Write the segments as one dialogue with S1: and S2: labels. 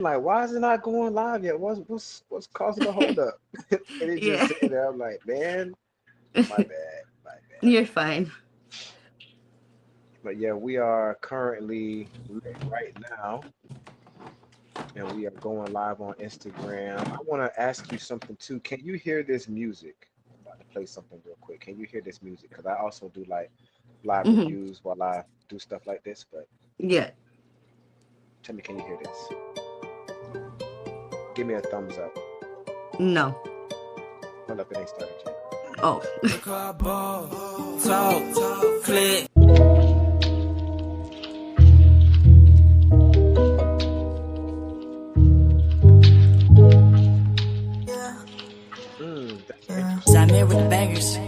S1: like, why is it not going live yet? What's causing the hold up? And it just
S2: Yeah.
S1: said that. I'm like, man, my bad, my bad.
S2: You're fine.
S1: But yeah, we are currently right now, and we are going live on Instagram. I want to ask you something too. Can you hear this music? I'm about to play something real quick. Can you hear this music? Because I also do like live
S2: Hmm.
S1: reviews while I do stuff like this. But
S2: Yeah.
S1: tell me, can you hear this? Give me a thumbs up.
S2: No.
S1: Hold up, it ain't started yet.
S2: Oh.
S3: Talk, click.
S1: That's interesting.
S3: Zamir with the bangers.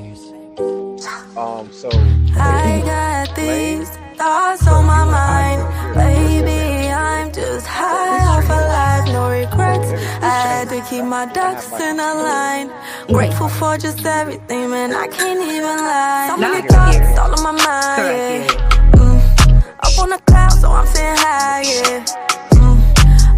S1: So
S4: I got these thoughts on my mind. Baby, I'm just high off of life, no regrets. I had to keep my ducks in a line. Grateful for just everything, man, I can't even lie. So many thoughts all on my mind,
S2: Correct.
S4: yeah. Up on the cloud, so I'm saying hi, yeah.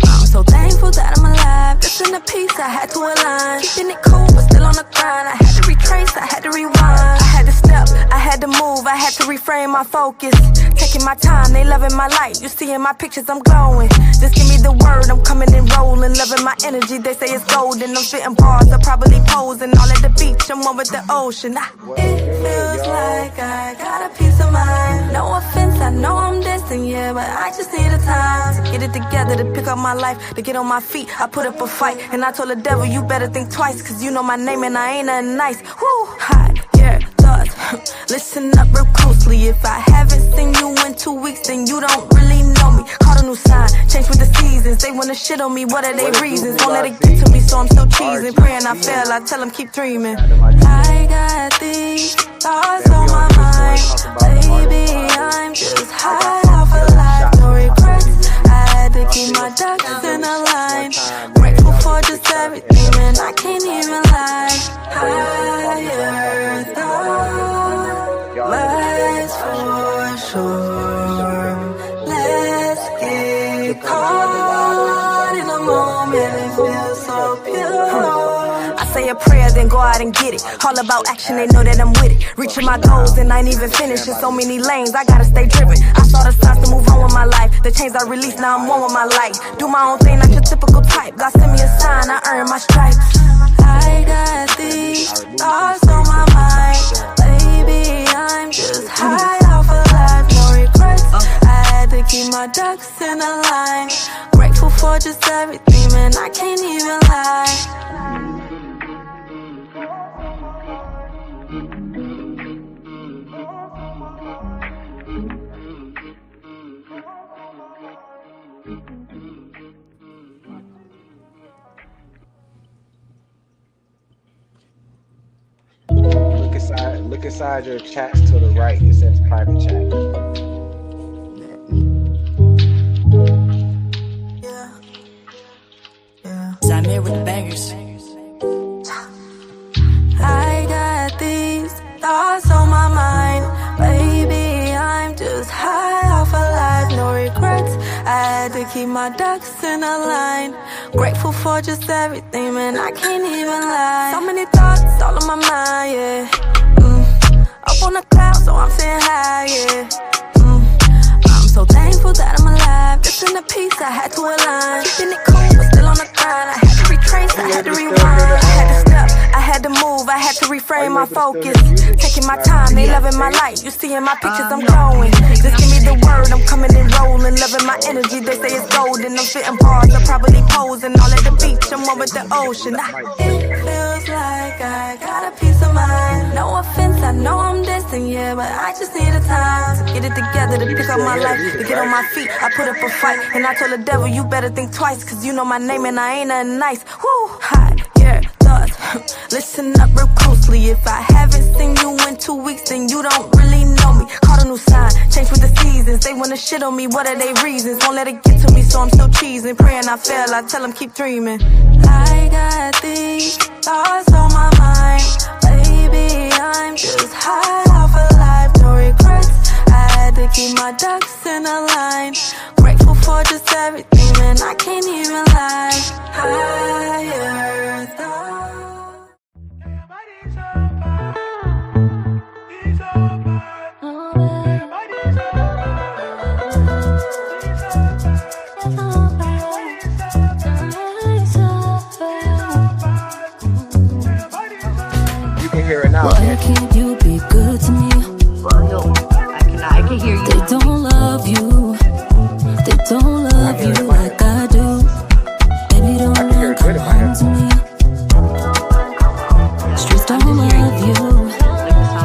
S4: I'm so thankful that I'm alive. Just in the piece, I had to align. Keeping it cool, but still on the grind. I had to retrace, I had to rewind. I had to step, I had to move, I had to reframe my focus. Taking my time, they loving my light. You see in my pictures, I'm glowing. Just give me the word, I'm coming and rolling. Loving my energy, they say it's golden. I'm spitting bars, I'm probably posing. All at the beach, I'm one with the ocean. It feels like I got a peace of mind. No offense, I know I'm distant, yeah, but I just need a time to get it together, to pick up my life, to get on my feet. I put up a fight, and I told the devil, you better think twice, cause you know my name and I ain't nothing nice. Woo, hot, yeah, thoughts. Listen up real closely. If I haven't seen you in 2 weeks, then you don't really know me. Caught a new sign, change with the seasons. They wanna shit on me, what are their reasons? Won't let it get to me, so I'm still cheesing. Praying I fail, I tell them keep dreaming. I got these thoughts on my mind. Baby, I'm just high off of life, no regrets. I had to keep my ducks in a line. Grateful for just everything, man, I can't even lie. Higher thought, lies for sure. Let's get caught in a moment, it feels so pure. I say a prayer, then go out and get it. All about action, they know that I'm with it. Reaching my goals, and I ain't even finished. In so many lanes, I gotta stay driven. I saw the signs to move on with my life. The chains I released, now I'm one with my light. Do my own thing, not your typical type. God send me a sign, I earn my stripes. I got these thoughts on my mind. Baby, I'm just high off of life, no regrets. I had to keep my ducks in a line. Grateful for just everything, man, I can't even lie.
S1: Look inside your chats to the right. It says private chat.
S3: Zamir with the bangers.
S4: I got these thoughts on my mind. Baby, I'm just high off of life, no regrets. I had to keep my ducks in a line. Grateful for just everything, man, I can't even lie. So many thoughts all on my mind, yeah. Up on the cloud, so I'm saying hi, yeah. I'm so thankful that I'm alive. Just in the piece, I had to align. Keeping it cool, but still on the grind. I had to retrace, I had to rewind. I had to step, I had to move, I had to reframe my focus. Taking my time, they loving my light. You see in my pictures, I'm glowing. Just give me the word, I'm coming and rolling. Loving my energy, they say it's golden. I'm spitting bars, I'm probably posing. All at the beach, I'm one with the ocean. It feels like I got a peace of mind. No offense, I know I'm distant, yeah, but I just need a time to get it together, to pick up my life, to get on my feet. I put up a fight, and I told the devil, you better think twice, cause you know my name and I ain't nothing nice. Woo, hot, yeah, thoughts. Listen up real closely. If I haven't seen you in 2 weeks, then you don't really know me. Caught a new sign, change with the seasons. They wanna shit on me, what are their reasons? Won't let it get to me, so I'm still cheesing. Praying I fail, I tell them keep dreaming. I got these thoughts on my mind. Baby, I'm just high off of life, no regrets. I had to keep my ducks in a line. Grateful for just everything, man, and I can't even lie. Higher thought.
S1: You can hear it now.
S4: Why can't you be good to me?
S2: No, I cannot. I can hear you.
S4: They don't love you. They don't love you like I do. Baby, don't run, come home to me. Streets don't love you.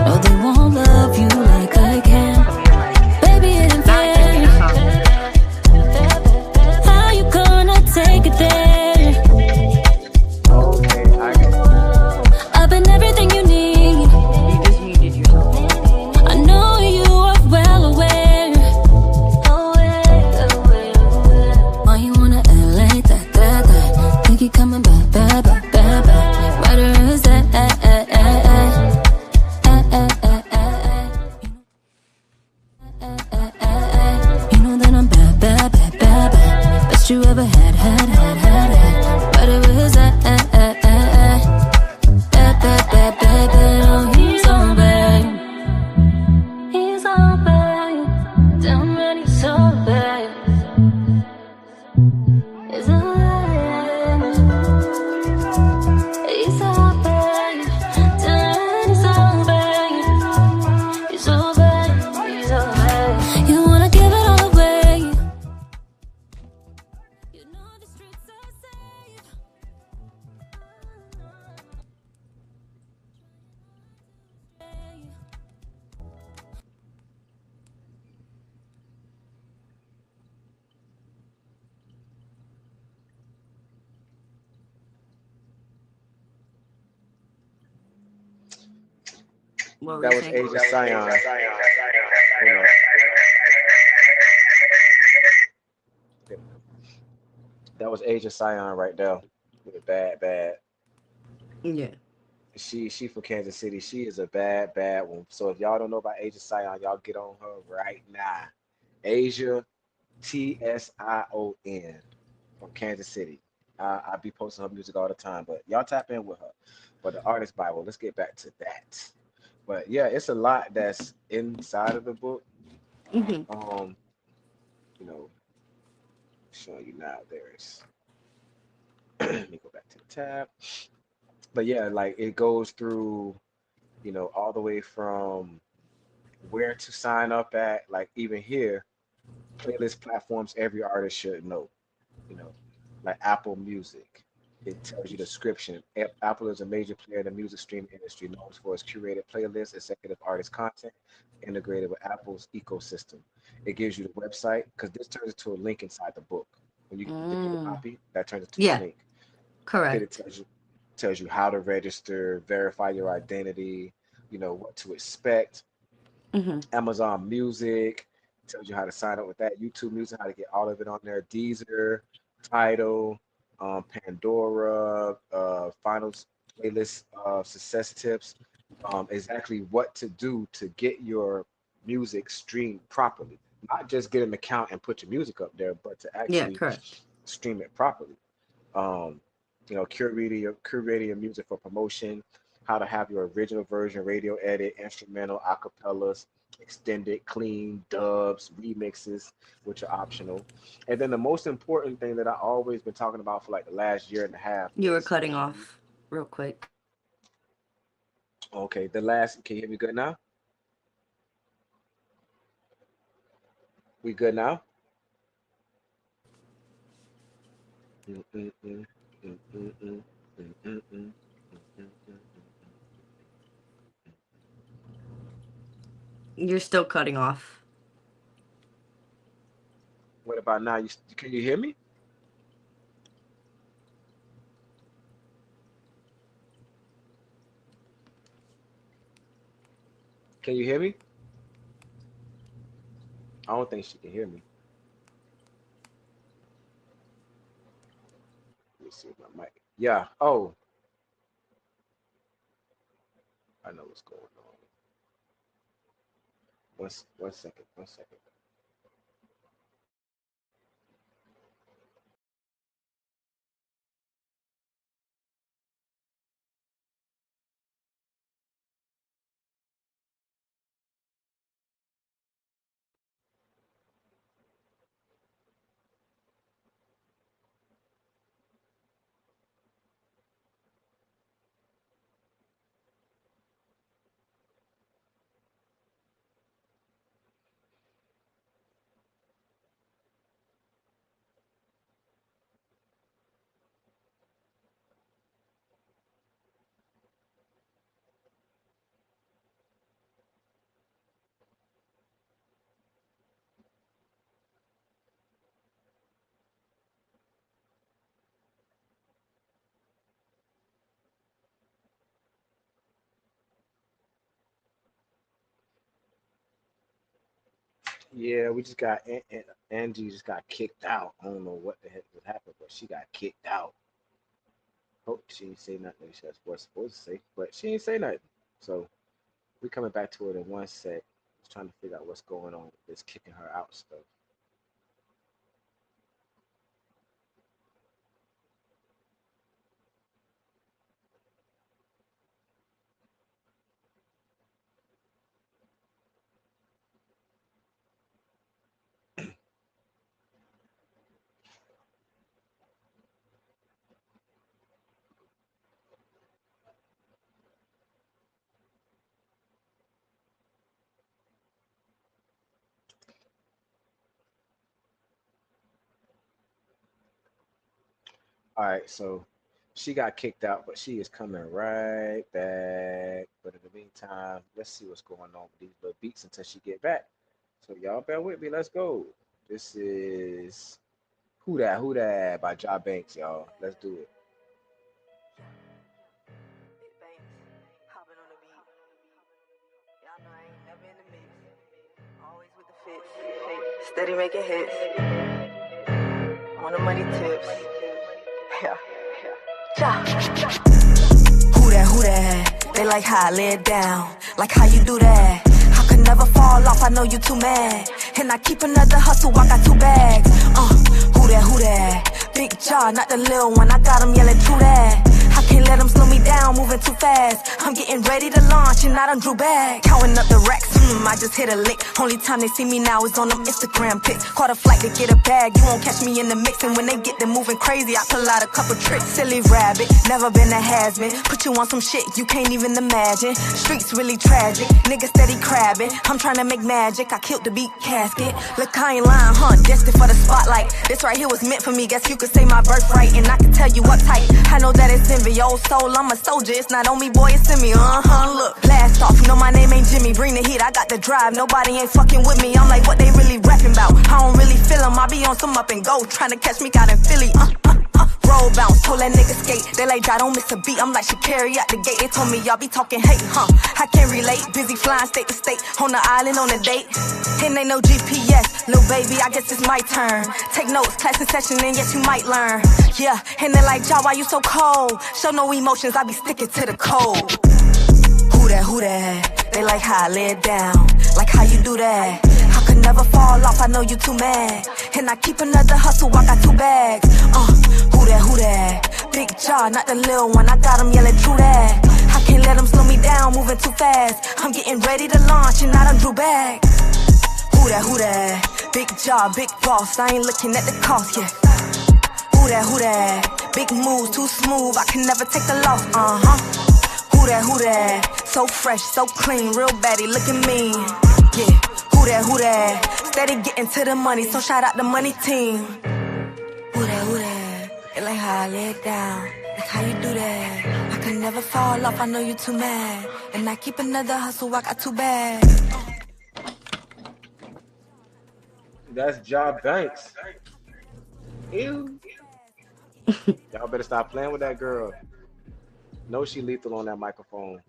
S4: No, they won't love you like I can. Baby, it ain't fair. How you gonna take it there?
S1: Okay,
S4: I've been everything you need.
S2: You just muted yourself.
S4: I know you are well aware. Why you wanna act like that? Think you coming back, back. Where is that? You know that I'm bad. Best you ever had. Where is that? Bad. Oh, he's so bad. He's so bad. Damn right, he's so bad. He's so bad. He's so bad. Damn, he's so bad. He's so bad. You wanna give it all away. You know the streets are safe.
S2: What were
S1: that
S2: you
S1: was
S2: saying?
S1: Age of Scion. You know, that was Age of Scion right there. With a bad.
S2: Yeah.
S1: She from Kansas City. She is a bad one. So if y'all don't know about Age of Scion, y'all get on her right now. Asia Tion from Kansas City. I be posting her music all the time, but y'all tap in with her. But the artist Bible, let's get back to that. But yeah, it's a lot that's inside of the book.
S2: Mhm.
S1: Um, you know, showing you now. There's let me go back to the tab. But yeah, like it goes through, all the way from where to sign up at, like even here, playlist platforms every artist should know, you know, like Apple Music. It tells you the description. Apple is a major player in the music streaming industry, known for its curated playlists, executive artist content, integrated with Apple's ecosystem. It gives you the website because this turns into a link inside the book. When you get the digital
S2: Mm.
S1: copy, that turns into a
S2: Yeah.
S1: link. Then it
S2: Correct.
S1: tells you how to register, verify your identity, what to expect.
S2: Mhm.
S1: Amazon Music tells you how to sign up with that. YouTube Music, how to get all of it on there. Deezer, Tidal, Pandora, Finals playlist, success tips, exactly what to do to get your music streamed properly. Not just get an account and put your music up there, but to
S2: Yeah.
S1: actually
S2: Correct.
S1: stream it properly. Um, curating your music for promotion, how to have your original version, radio edit, instrumental, acapellas, extended, clean, dubs, remixes, which are optional. And then the most important thing that I always been talking about for like the last year and a half
S2: You were
S1: is
S2: cutting off real quick.
S1: okay, the last can you hear me good now? We good now? Mm, mm, mm, mm, mm, mm, mm, mm, mm, mm, mm.
S2: You're still cutting off.
S1: What about now? Can you hear me? Can you hear me? I don't think she can hear me. Let me see my mic. Yeah. Oh, I know what's going on. One second. Yeah, we just got Angie just got kicked out. I don't know what the heck just happened, but she got kicked out. Hope she didn't say nothing. She was supposed to say, but she didn't say nothing. So we coming back to it in one sec. Just trying to figure out what's going on with this kicking her out stuff. All right, so she got kicked out, but she is coming right back. But in the meantime, let's see what's going on with these little beats until she get back. So y'all bear with me. Let's go. This is Who That by Ja Banks, y'all. Let's do it.
S4: Steady making hits on the money tips. Yeah. Ja. Who that? They like how I lay it down. Like how you do that. I could never fall off, I know you too mad. And I keep another hustle, I got 2 bags. Who that? Big jaw, not the little one, I got 'em yelling true that. I can't let them slow me down, moving too fast. I'm getting ready to launch and I done drew back. Counting up the racks, I just hit a lick. Only time they see me now is on them Instagram pics. Caught a flight to get a bag, you won't catch me in the mix. And when they get them moving crazy, I pull out a couple tricks. Silly rabbit, never been a has-been. Put you on some shit you can't even imagine. Streets really tragic, niggas steady crabbing. I'm trying to make magic, I killed the beat casket. Look, I ain't lying, destined for the spotlight. This right here was meant for me, guess you could say my birthright. And I can tell you uptight, I know that it's envy. Old soul, I'm a soldier, it's not on me, boy, it's in me. Look, blast off, no, my name ain't Jimmy. Bring the heat, I got the drive, nobody ain't fucking with me. I'm like, what they really rapping about? I don't really feel them, I be on some up and go. Trying to catch me out in Philly, roll bounce, told that nigga skate. They like, I don't miss a beat, I'm like Shakari at the gate. They told me y'all be talking hate, I can't relate, busy flying state to state. On the island on a date, and ain't no GPS. Little baby, I guess it's my turn. Take notes, class in session, and yes, you might learn. Yeah, and they like, Ja, why you so cold? Show no emotions, I be sticking to the code. Who that? They like how I lay it down. Like how you do that. I could never fall off, I know you too mad. And I keep another hustle, I got 2 bags. Who that? Big jaw, not the little one, I got 'em yelling true that. I can't let them slow me down, moving too fast. I'm getting ready to launch and I done drew back. Who that? Big jaw, big boss, I ain't looking at the cost, yeah. Who that? Big moves, too smooth, I can never take the loss, Who that? So fresh, so clean, real baddie, look at me. Yeah, who that? Steady getting to the money, so shout out the money team. Who that? They like how I lay it down, like how you do that. I can never fall off, I know you too mad. And I keep another hustle, I got 2 bags.
S1: That's Ja Banks. Ew. Y'all better stop playing with that girl. No, she lethal on that microphone.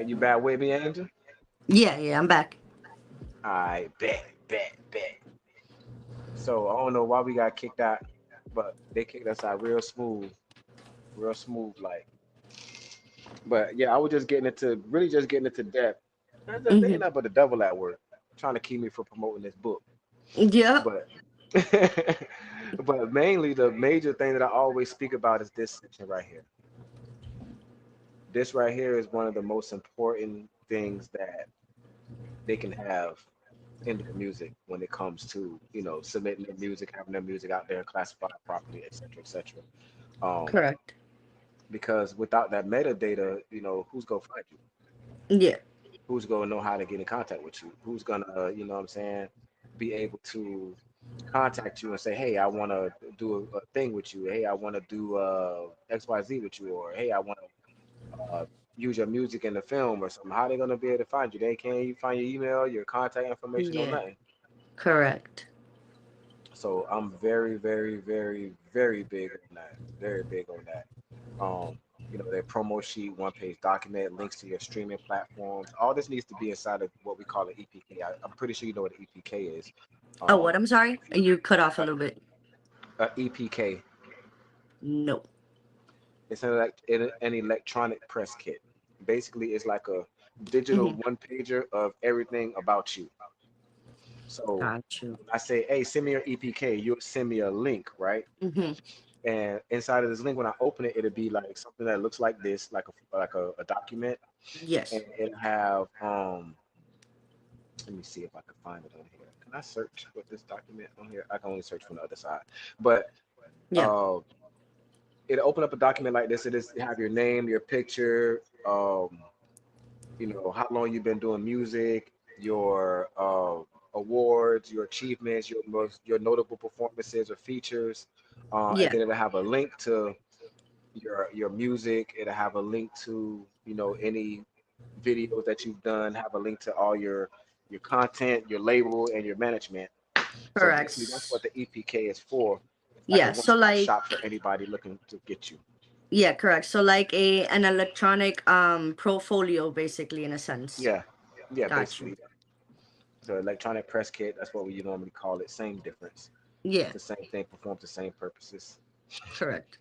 S1: You back with me, Angel?
S2: Yeah, I'm back.
S1: I bet. So I don't know why we got kicked out, but they kicked us out real smooth, like. But yeah, I was just getting into really just getting into depth. They ain't
S2: Hmm.
S1: nothing but the devil at work, trying to keep me from promoting this book.
S2: Yep.
S1: But but mainly the major thing that I always speak about is this section right here. This right here is one of the most important things that they can have in their music when it comes to submitting their music, having their music out there, classified properly, etc., etc. Um,
S2: Correct.
S1: because without that metadata, who's gonna find you?
S2: Yeah.
S1: Who's gonna know how to get in contact with you? Who's gonna, what I'm saying, be able to contact you and say, hey, I want to do a thing with you. Hey, I want to do XYZ with you, or hey, I want to use your music in the film or something. How they gonna be able to find you? They can't even find your email, your contact information, or
S2: Yeah.
S1: nothing.
S2: Correct.
S1: So I'm very, very, very, very big on that. Very big on that. Their promo sheet, one-page document, links to your streaming platforms. All this needs to be inside of what we call an EPK. I'm pretty sure you know what an EPK is.
S2: Oh, what?
S1: Um,
S2: I'm sorry. You cut off a little bit.
S1: EPK.
S2: No.
S1: It's an electronic press kit. Basically, it's like a digital
S2: Mm-hmm.
S1: one pager of everything about you. So
S2: Got you.
S1: when I say, hey, send me your EPK, you'll send me a link, right?
S2: Mm-hmm.
S1: And inside of this link, when I open it, it'll be like something that looks like this, like a document, and
S2: Yes.
S1: it'll have let me see if I can find it on here. Can I search with this document on here? I can only search from the other side. But
S2: Yeah.
S1: uh it'll open up a document like this. It have your name, your picture, how long you've been doing music, your awards, your achievements, your notable performances or features, and
S2: Yeah.
S1: then it'll have a link to your music. It'll have a link to any videos that you've done. Have a link to all your content, your label, and your management. So basically, that's
S2: Correct.
S1: what the EPK is for. It's like a
S2: Yeah. So
S1: one-stop
S2: like,
S1: shop for anybody looking to get you.
S2: yeah, correct. So like an electronic portfolio, basically, in a sense.
S1: Yeah, yeah,
S2: Got you.
S1: basically. So electronic press kit, that's what we normally call it. Same difference. It's
S2: Yeah.
S1: the same thing, performs the same purposes.
S2: Correct.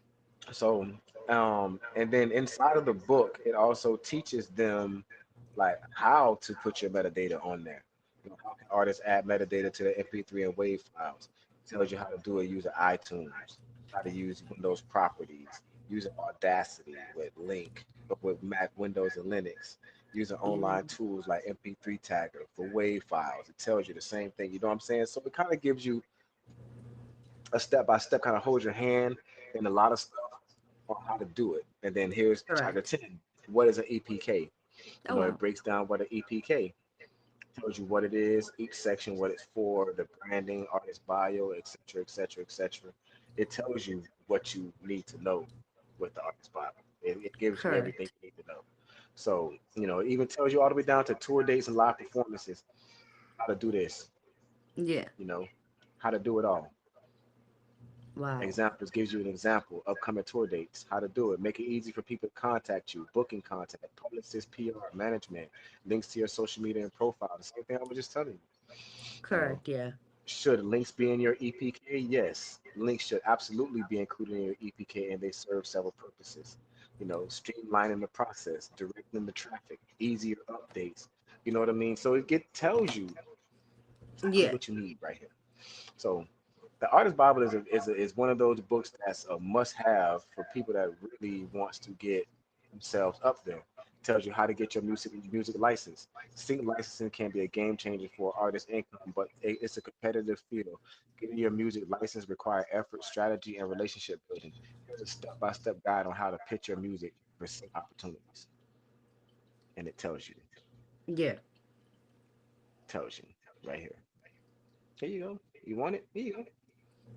S1: So, and then inside of the book, it also teaches them like how to put your metadata on there. How can artists add metadata to their MP3 and WAV files? Tells you how to do it using iTunes, how to use Windows properties, using Audacity with Link, with Mac, Windows, and Linux, using online
S2: Mm,
S1: tools like MP3 Tagger for WAV files. It tells you the same thing. You know what I'm saying? So it kind of gives you a step by step, kind of holds your hand in a lot of stuff on how to do it. And then here's chapter
S2: correct.
S1: 10. What is an EPK?
S2: Oh
S1: It
S2: wow.
S1: breaks down what an EPK tells you what it is, each section, what it's for, the branding, artist bio, etc., etc., etc. It tells you what you need to know with the artist bio. It gives you everything
S2: Correct.
S1: you need to know. So, it even tells you all the way down to tour dates and live performances, how to do this,
S2: Yeah.
S1: you know, how to do it all.
S2: Wow.
S1: Examples gives you an example, upcoming tour dates, how to do it, make it easy for people to contact you, booking contact, publicist, PR, management, links to your social media and profile. The same thing I was just telling you. You know,
S2: Correct. Yeah.
S1: should links be in your EPK? Yes, links should absolutely be included in your EPK, and they serve several purposes. Streamlining the process, directing the traffic, easier updates. You know what I mean? So tells you exactly
S2: Yeah.
S1: what you need right here. So the Artist Bible is one of those books that's a must-have for people that really wants to get themselves up there. Tells you how to get your music license. Sync licensing can be a game changer for artist income, but it's a competitive field. Getting your music license require effort, strategy, and relationship building. Here's a step-by-step guide on how to pitch your music for sync opportunities, and it
S2: Yeah.
S1: tells you right here. Here you go. You want it? Here you go.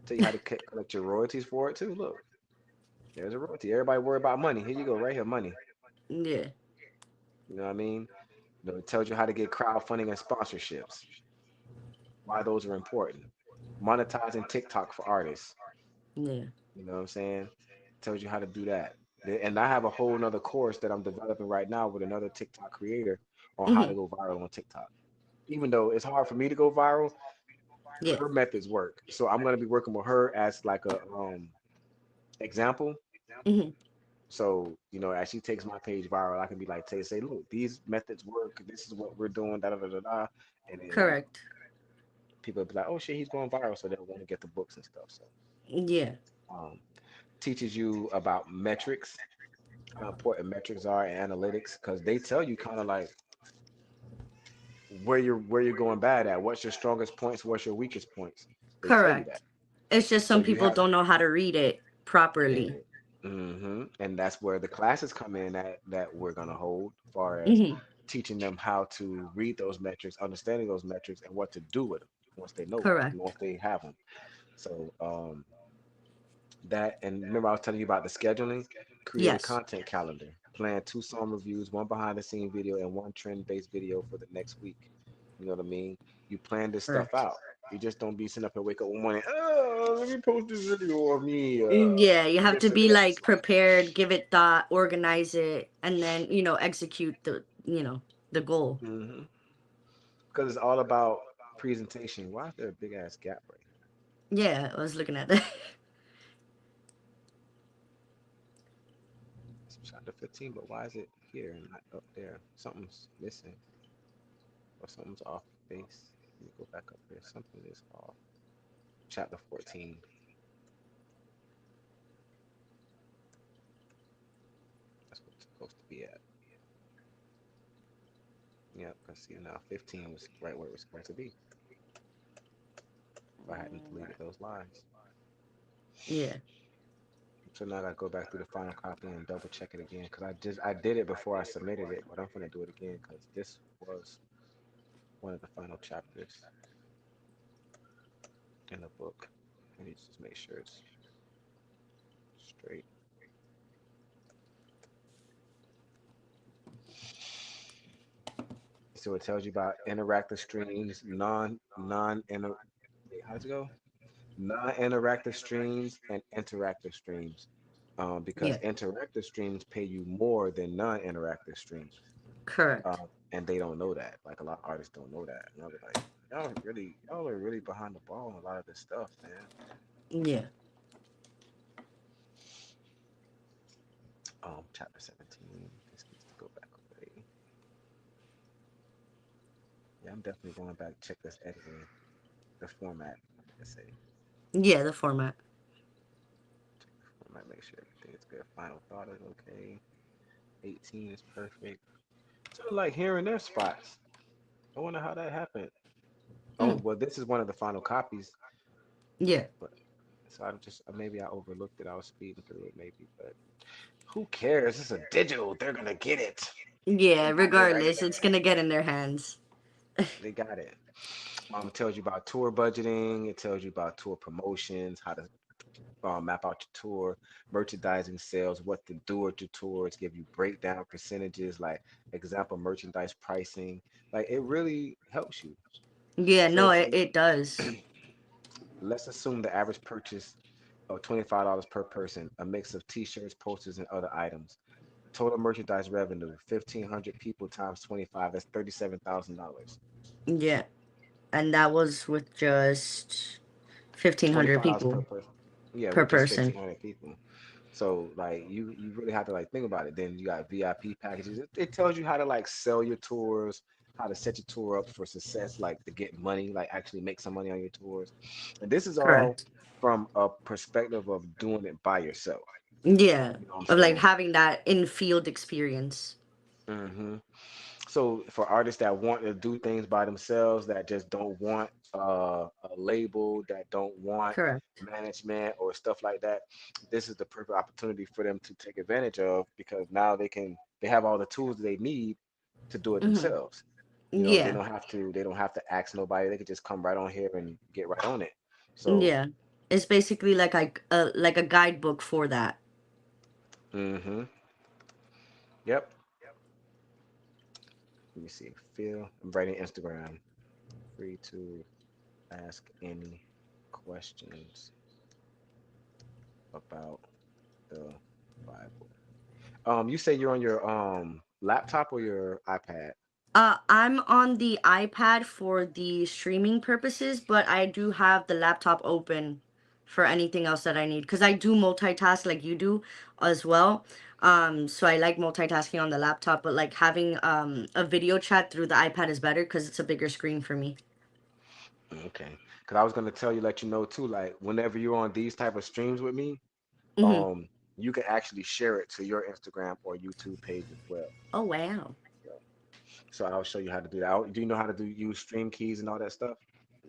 S1: Tell you how to collect your royalties for it too. Look. There's a royalty. Everybody worry about money. Here you go, right here, money.
S2: Yeah.
S1: You know what I mean? It tells you how to get crowdfunding and sponsorships, why those are important. Monetizing TikTok for artists.
S2: Yeah.
S1: You know what I'm saying? Tells you how to do that. And I have a whole nother course that I'm developing right now with another TikTok creator on how to
S2: Hmm.
S1: go viral on TikTok. Even though it's hard for me to go viral,
S2: Yeah.
S1: her methods work. So I'm gonna be working with her as like a example.
S2: Hmm.
S1: So, as she takes my page viral, I can be like, say, look, these methods work. This is what we're doing, da da da da da. And then,
S2: Correct.
S1: people be like, oh shit, he's going viral. So they'll want to get the books and stuff. So,
S2: Yeah.
S1: um, teaches you about metrics, how important metrics are and analytics, because they tell you kind of like where you're going bad at. What's your strongest points? What's your weakest points? They tell you that.
S2: Correct. It's just
S1: So
S2: some
S1: you
S2: people
S1: have,
S2: don't know how to read it
S1: yeah.
S2: properly.
S1: And that's where the classes come in that we're gonna hold, as far as
S2: Hmm.
S1: teaching them how to read those metrics, understanding those metrics, and what to do with them once they know,
S2: Correct.
S1: once they have them. So that, and remember I was telling you about the scheduling. Create a
S2: Yes.
S1: content calendar. Plan 2 song reviews, one behind the scene video, and one trend based video for the next week. You know what I mean? You plan this stuff
S2: Correct.
S1: out. You just don't be sitting up and wake up one morning. Oh, let me post this video of me.
S2: Yeah, you have to
S1: This and
S2: be
S1: this.
S2: like prepared, give it thought, organize it, and then, execute the goal.
S1: Mm-hmm. Because it's all about presentation. Why is there a big ass gap right here?
S2: Yeah, I was looking at that.
S1: It's chapter 15, but why is it here and not up there? Something's missing or something's off base. Let me go back up here. Something is off. Chapter 14. That's what it's supposed to be at. Yeah, because see now 15 was right where it was supposed to be if I hadn't deleted those lines.
S2: Yeah.
S1: So now I gotta go back through the final copy and double check it again because I did it before I submitted it, but I'm gonna do it again because this was one of the final chapters in the book. I need to just make sure it's straight. So it tells you about interactive streams, non inter wait, how's it go? Non-interactive streams and interactive streams. Because
S2: Yeah.
S1: interactive streams pay you more than non-interactive streams.
S2: Correct.
S1: And they don't know that. Like a lot of artists don't know that. And I'll be like, y'all are really behind the ball on a lot of this stuff, man.
S2: Yeah.
S1: Chapter 17. This needs to go back away. Yeah, I'm definitely going back to check this editing, the format. Let's say
S2: Yeah, the format.
S1: check the format, make sure everything is good. Final thought is okay. 18 is perfect. So like here and there spots. I wonder how that happened. Oh,
S2: Mm.
S1: well, this is one of the final copies,
S2: Yeah.
S1: but so I just maybe I overlooked it. I was speeding through it, maybe, but who cares? It's a digital. They're gonna get it.
S2: Yeah,
S1: They got it right
S2: regardless, it's
S1: there.
S2: gonna get in their hands.
S1: They got it. It tells you about tour budgeting. It tells you about tour promotions, how to map out your tour, merchandising sales, what to do at your tours, give you breakdown percentages, like example merchandise pricing. Like it really helps you.
S2: Yeah,
S1: So
S2: no,
S1: if
S2: it does.
S1: let's assume the average purchase of $25 per person, a mix of t-shirts, posters, and other items. Total merchandise revenue, 1,500 people times 25, that's $37,000.
S2: Yeah. And that was with just 1,500
S1: $25 per
S2: people
S1: person. Yeah,
S2: per
S1: with just
S2: person.
S1: 1,500 people. So like you really have to like think about it. Then you got VIP packages. It tells you how to like sell your tours, how to set your tour up for success, like to get money, like actually make some money on your tours. And this is all
S2: Correct.
S1: from a perspective of doing it by yourself.
S2: Yeah.
S1: You know what I'm
S2: Of like
S1: saying?
S2: having that in field experience.
S1: hmm So for artists that want to do things by themselves, that just don't want a label, that don't want
S2: Correct.
S1: management or stuff like that, this is the perfect opportunity for them to take advantage of because now they have all the tools they need to do it
S2: Hmm.
S1: themselves. You know,
S2: Yeah.
S1: they don't have to ask nobody. They could just come right on here and get right on it. So,
S2: Yeah. It's basically like a guidebook for that.
S1: hmm yep. Let me see. Phil, I'm writing Instagram. Free to ask any questions about the Bible. You say you're on your laptop or your iPad?
S2: I'm on the iPad for the streaming purposes, but I do have the laptop open for anything else that I need because I do multitask like you do as well. So I like multitasking on the laptop, but like having a video chat through the iPad is better because it's a bigger screen for me.
S1: Okay. Because I was gonna tell you, let you know too, like whenever you're on these type of streams with me,
S2: Hmm.
S1: you can actually share it to your Instagram or YouTube page as well.
S2: Oh wow.
S1: So, so I'll show you how to do that. Do you know how to use stream keys and all that stuff?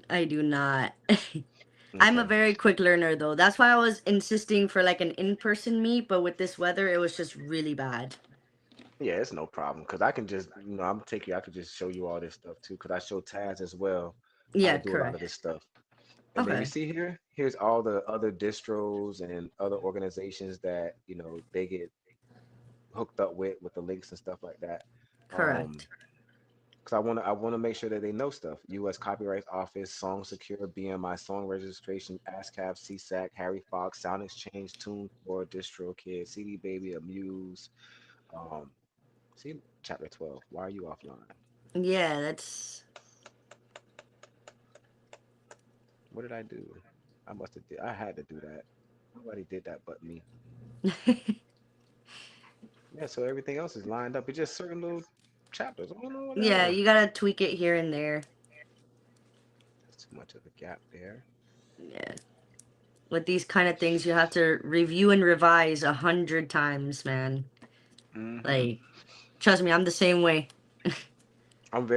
S2: I do not. I'm a
S1: Okay.
S2: very quick learner though. That's why I was insisting for like an in-person meet, but with this weather, it was just really bad.
S1: Yeah, it's no problem because I can just, I'm take you. I could just show you all this stuff too because I show Taz as well how to
S2: Yeah,
S1: do a lot of
S2: correct.
S1: this stuff. And then you
S2: Okay,
S1: see here, here's all the other distros and other organizations that they get hooked up with the links and stuff like that. Um,
S2: correct.
S1: because I want to make sure that they know stuff. U.S. Copyright Office, Song Secure, BMI, Song Registration, ASCAP, CSAC, Harry Fox, Sound Exchange, TuneCore, DistroKid, CD Baby, Amuse. Um, see chapter 12. Why are you offline?
S2: Yeah, that's
S1: What did I do? I must have did. I had to do that. Nobody did that but me. Yeah, so everything else is lined up. It's just certain little chapters. Oh no,
S2: yeah,
S1: whatever.
S2: you gotta tweak it here and there.
S1: That's too much of a gap there.
S2: Yeah. With these kind of things, you have to review and revise 100 times, man.
S1: Hmm.
S2: Like, trust me, I'm the same way.
S1: I'm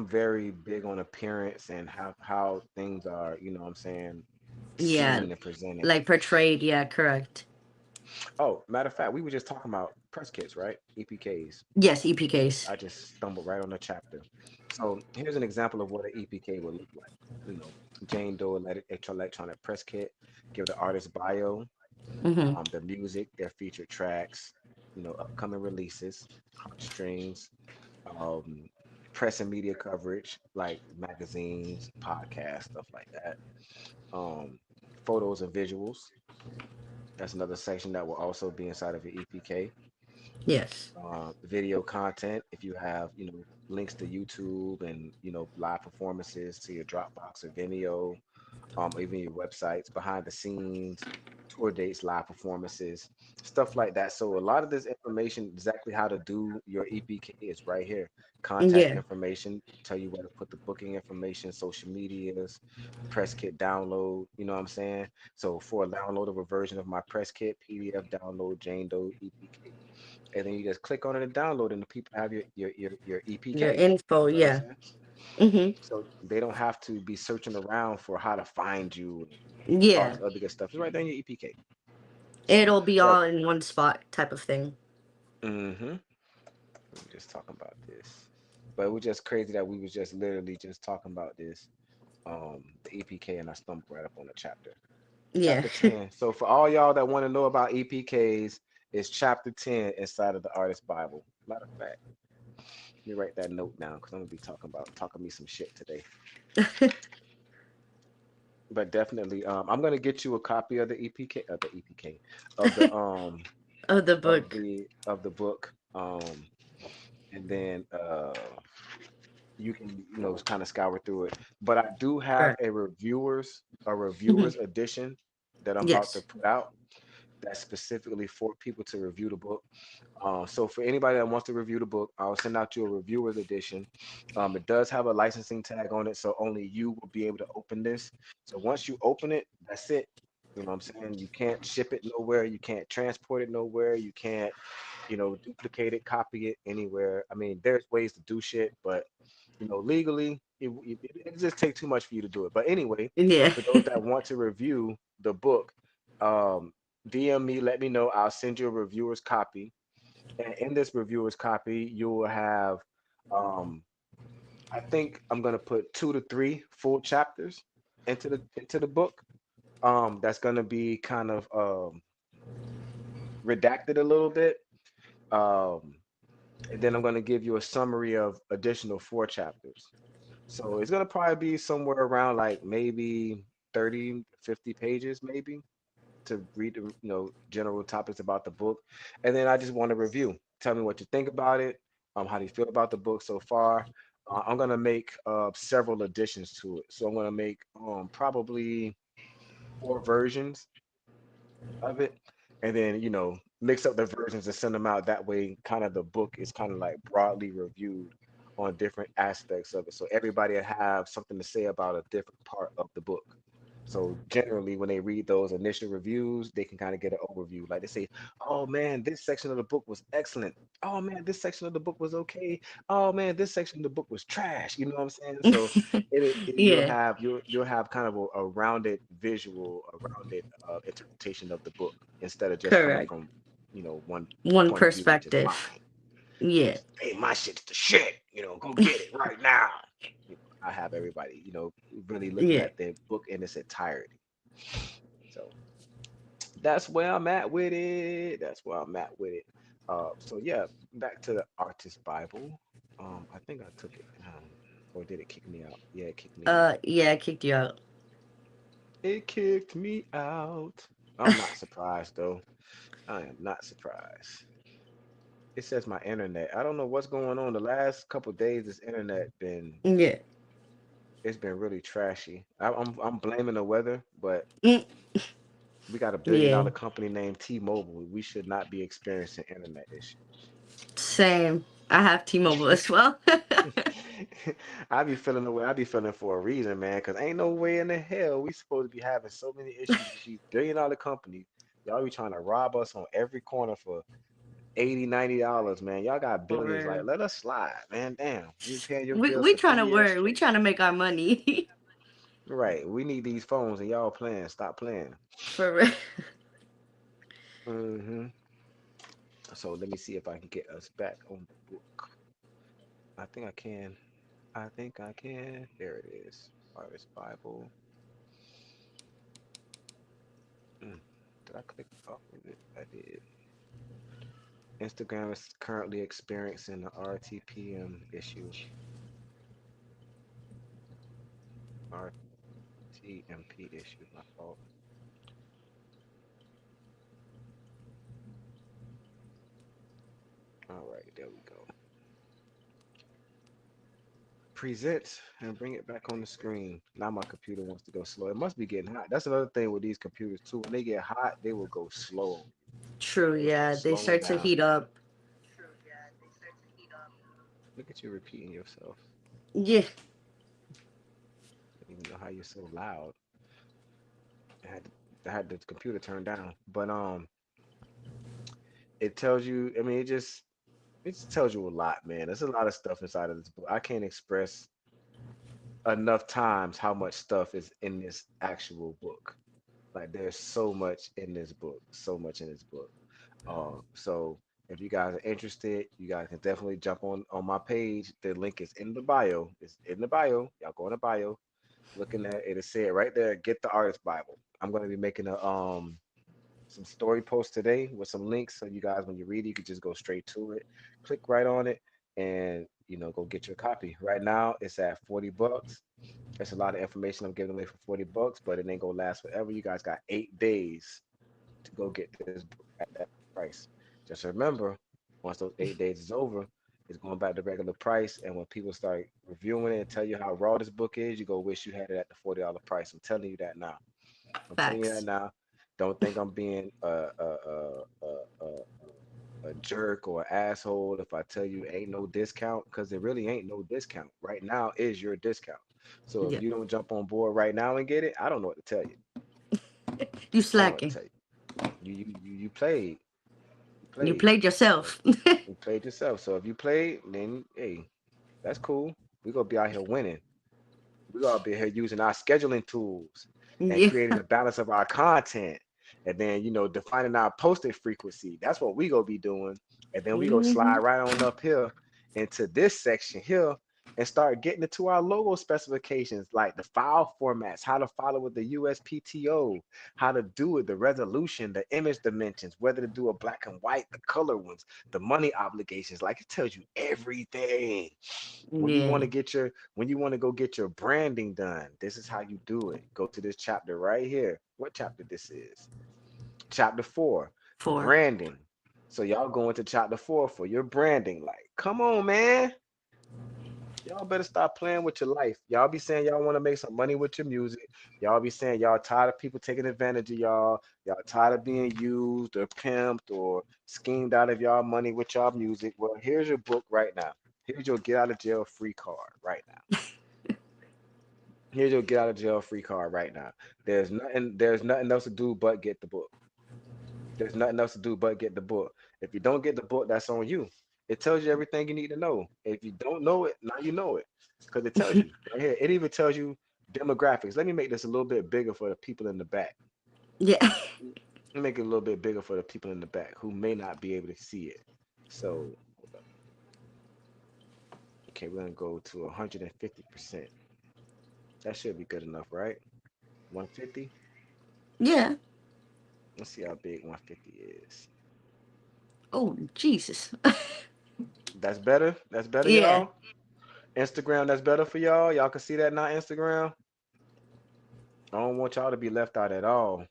S1: very big on appearance and how things are, what I'm saying,
S2: Yeah,
S1: seen and presented.
S2: like portrayed. Yeah, correct.
S1: Oh, matter of fact, we were just talking about press kits, right? EPKs.
S2: Yes, EPKs.
S1: I just stumbled right on the chapter. So here's an example of what an EPK would look like. You know, Jane Doe electronic press kit, give the artist bio,
S2: Mm-hmm.
S1: the music, their featured tracks, upcoming releases, heartstrings, um, press and media coverage like magazines, podcasts, stuff like that. Um, Photos and visuals. That's another section that will also be inside of your EPK.
S2: Yes.
S1: Video content. If you have, links to YouTube and live performances to your Dropbox or Vimeo, even your websites, behind the scenes, tour dates, live performances, stuff like that. So a lot of this information, exactly how to do your EPK, is right here. Contact
S2: Yeah.
S1: information, tell you where to put the booking information, social medias, press kit download. You know what I'm saying? So for a download of a version of my press kit, PDF download Jane Doe EPK, and then you just click on it and download, and the people have your
S2: Your
S1: EPK.
S2: info.
S1: You know what I'm
S2: Yeah.
S1: saying?
S2: Mm-hmm.
S1: So they don't have to be searching around for how to find you and all
S2: Yeah.
S1: this other good stuff. It's right there in your EPK. So
S2: It'll be
S1: yeah.
S2: all in one spot, type of thing.
S1: Mm-hmm. We were just talking about this. But it was just crazy that we was just literally just talking about this, the EPK, and I stumbled right up on the chapter.
S2: Yeah.
S1: Chapter 10. So for all y'all that want to know about EPKs, it's chapter 10 inside of the Artist Bible. Matter of fact, let me write that note down because I'm gonna be talking me some shit today. But definitely, I'm gonna get you a copy of the EPK of the
S2: Of the book.
S1: of the book, and then you can kind of scour through it. But I do have
S2: Correct.
S1: a reviewers
S2: Mm-hmm.
S1: edition that I'm about to
S2: Yes.
S1: put out. That's specifically for people to review the book. So for anybody that wants to review the book, I'll send out you a reviewer's edition. It does have a licensing tag on it, so only you will be able to open this. So once you open it, that's it. You know what I'm saying? You can't ship it nowhere. You can't transport it nowhere. You can't, duplicate it, copy it anywhere. I mean, there's ways to do shit, but legally, it just takes too much for you to do it. But anyway,
S2: Yeah.
S1: for those that want to review the book, um, DM me, let me know. I'll send you a reviewer's copy, and in this reviewer's copy, you will have, um, I think I'm gonna put 2 to 3 full chapters into the book. That's gonna be kind of redacted a little bit. Um, and then I'm gonna give you a summary of additional 4 chapters. So it's gonna probably be somewhere around like maybe 30, 50 pages, maybe, to read the general topics about the book, and then I just want to review. Tell me what you think about it. How do you feel about the book so far? I'm gonna make several additions to it. So I'm gonna make probably 4 versions of it, and then mix up the versions and send them out. That way, kind of the book is kind of like broadly reviewed on different aspects of it, so everybody have something to say about a different part of the book. So generally, when they read those initial reviews, they can kind of get an overview. Like they say, "Oh man, this section of the book was excellent. Oh man, this section of the book was okay. Oh man, this section of the book was trash." You know what I'm saying? So
S2: Yeah.
S1: you'll have kind of a rounded visual, a rounded interpretation of the book instead of just coming
S2: Correct.
S1: from one
S2: One
S1: point of view, which is
S2: perspective.
S1: mine.
S2: Yeah.
S1: Hey, my shit's the shit. Go get it right now. I have everybody, really looking
S2: Yeah.
S1: at the book in its entirety. So that's where I'm at with it. That's where I'm at with it. So yeah, back to the Artist Bible. I think I took it down, or did it kick me out? Yeah, it kicked me out.
S2: Yeah, I kicked you out.
S1: It kicked me out. I'm not surprised though. I am not surprised. It says my internet. I don't know what's going on. The last couple days, this internet been
S2: Yeah.
S1: it's been really trashy. I'm blaming the weather, but
S2: Mm,
S1: we got a billion
S2: yeah.
S1: dollar company named T-Mobile. We should not be experiencing internet
S2: Same. I have T-Mobile
S1: issues.
S2: as well.
S1: I be feeling the way I be feeling for a reason, man. Cause ain't no way in the hell we supposed to be having so many issues with these billion dollar companies. Y'all be trying to rob us on every corner for 80, $90, man. Y'all got
S2: For
S1: billions. Like,
S2: real.
S1: let us slide, man. Damn. You paying your
S2: We
S1: bills
S2: we
S1: for
S2: trying to
S1: 3 years
S2: work. We
S1: straight.
S2: trying to make our money.
S1: Right. We need these phones and y'all playing. Stop playing.
S2: For real.
S1: hmm So let me see if I can get us back on the book. I think I can. I think I can. There it is. Artist Bible. Mm. Did I click off of it? I did. Instagram is currently experiencing the RTPM issue. RTMP issue, my fault. All right, there we go. Present and bring it back on the screen. Now my computer wants to go slow. It must be getting hot. That's another thing with these computers too. When they get hot, they will go slow.
S2: True.
S1: They'll start
S2: Yeah. They
S1: slowing
S2: start to
S1: down.
S2: heat up.
S1: Look at you repeating yourself.
S2: Yeah.
S1: I don't even know how you're so loud. I had the computer turned down. But it tells you, I mean, it just tells you a lot, man. There's a lot of stuff inside of this book. I can't express enough times how much stuff is in this actual book. Like there's so much in this book, so much in this book. So if you guys are interested, you guys can definitely jump on my page. The link is in the bio. It's in the bio. Y'all go in the bio. Looking at it, it said right there, get the artist Bible. I'm gonna be making a some story posts today with some links so you guys when you read it, you can just go straight to it. Click right on it and go get your copy. Right now it's at $40. It's a lot of information I'm giving away for $40, but it ain't gonna last forever. You guys got 8 days to go get this book at that price. Just remember, once those 8 days is over, it's going back to regular price. And when people start reviewing it and tell you how raw this book is, you go wish you had it at the $40 price. I'm telling you that now. I'm telling you that
S2: Facts.
S1: now. Don't think I'm being a jerk or asshole if I tell you ain't no discount because there really ain't no discount. Right now is your discount. So if
S2: Yeah.
S1: you don't jump on board right now and get it, I don't know what to tell you.
S2: You
S1: I don't know what to
S2: slacking.
S1: tell you. You played. You
S2: You
S1: played.
S2: played
S1: So
S2: yourself.
S1: you played yourself. So if you played, then hey, that's cool. We're gonna be out here winning. We're gonna be here using our scheduling tools and
S2: Yeah.
S1: creating a balance of our content. And then, defining our posted frequency. That's what we gonna be doing. And then we go slide
S2: Hmm.
S1: right on up here into this section here and start getting into our logo specifications, like the file formats, how to follow with the USPTO, how to do it, the resolution, the image dimensions, whether to do a black and white, the color ones, the money obligations. Like it tells you everything.
S2: Yeah.
S1: When you want to go get your branding done, this is how you do it. Go to this chapter right here. What chapter this is? Chapter 4,
S2: Four.
S1: branding. So y'all go into chapter 4 for your branding. Like, come on, man. Y'all better stop playing with your life. Y'all be saying y'all want to make some money with your music. Y'all be saying y'all tired of people taking advantage of y'all. Y'all tired of being used or pimped or schemed out of y'all money with y'all music. Well, here's your book right now. Here's your get out of jail free card right now. Here's your get out of jail free card right now. There's nothing else to do but get the book. There's nothing else to do but get the book. If you don't get the book, that's on you. It tells you everything you need to know. If you don't know it, now you know it. Because it tells you right here. It even tells you demographics. Let me make this a little bit bigger for the people in the back.
S2: Yeah.
S1: Let me make it a little bit bigger for the people in the back who may not be able to see it. So, okay, we're gonna go to 150%. That should be good enough, right? 150.
S2: Yeah.
S1: Let's see how big 150 is.
S2: Oh, Jesus.
S1: That's better. That's better,
S2: Yeah.
S1: y'all. Instagram, that's better for y'all. Y'all can see that now. Instagram. I don't want y'all to be left out at all.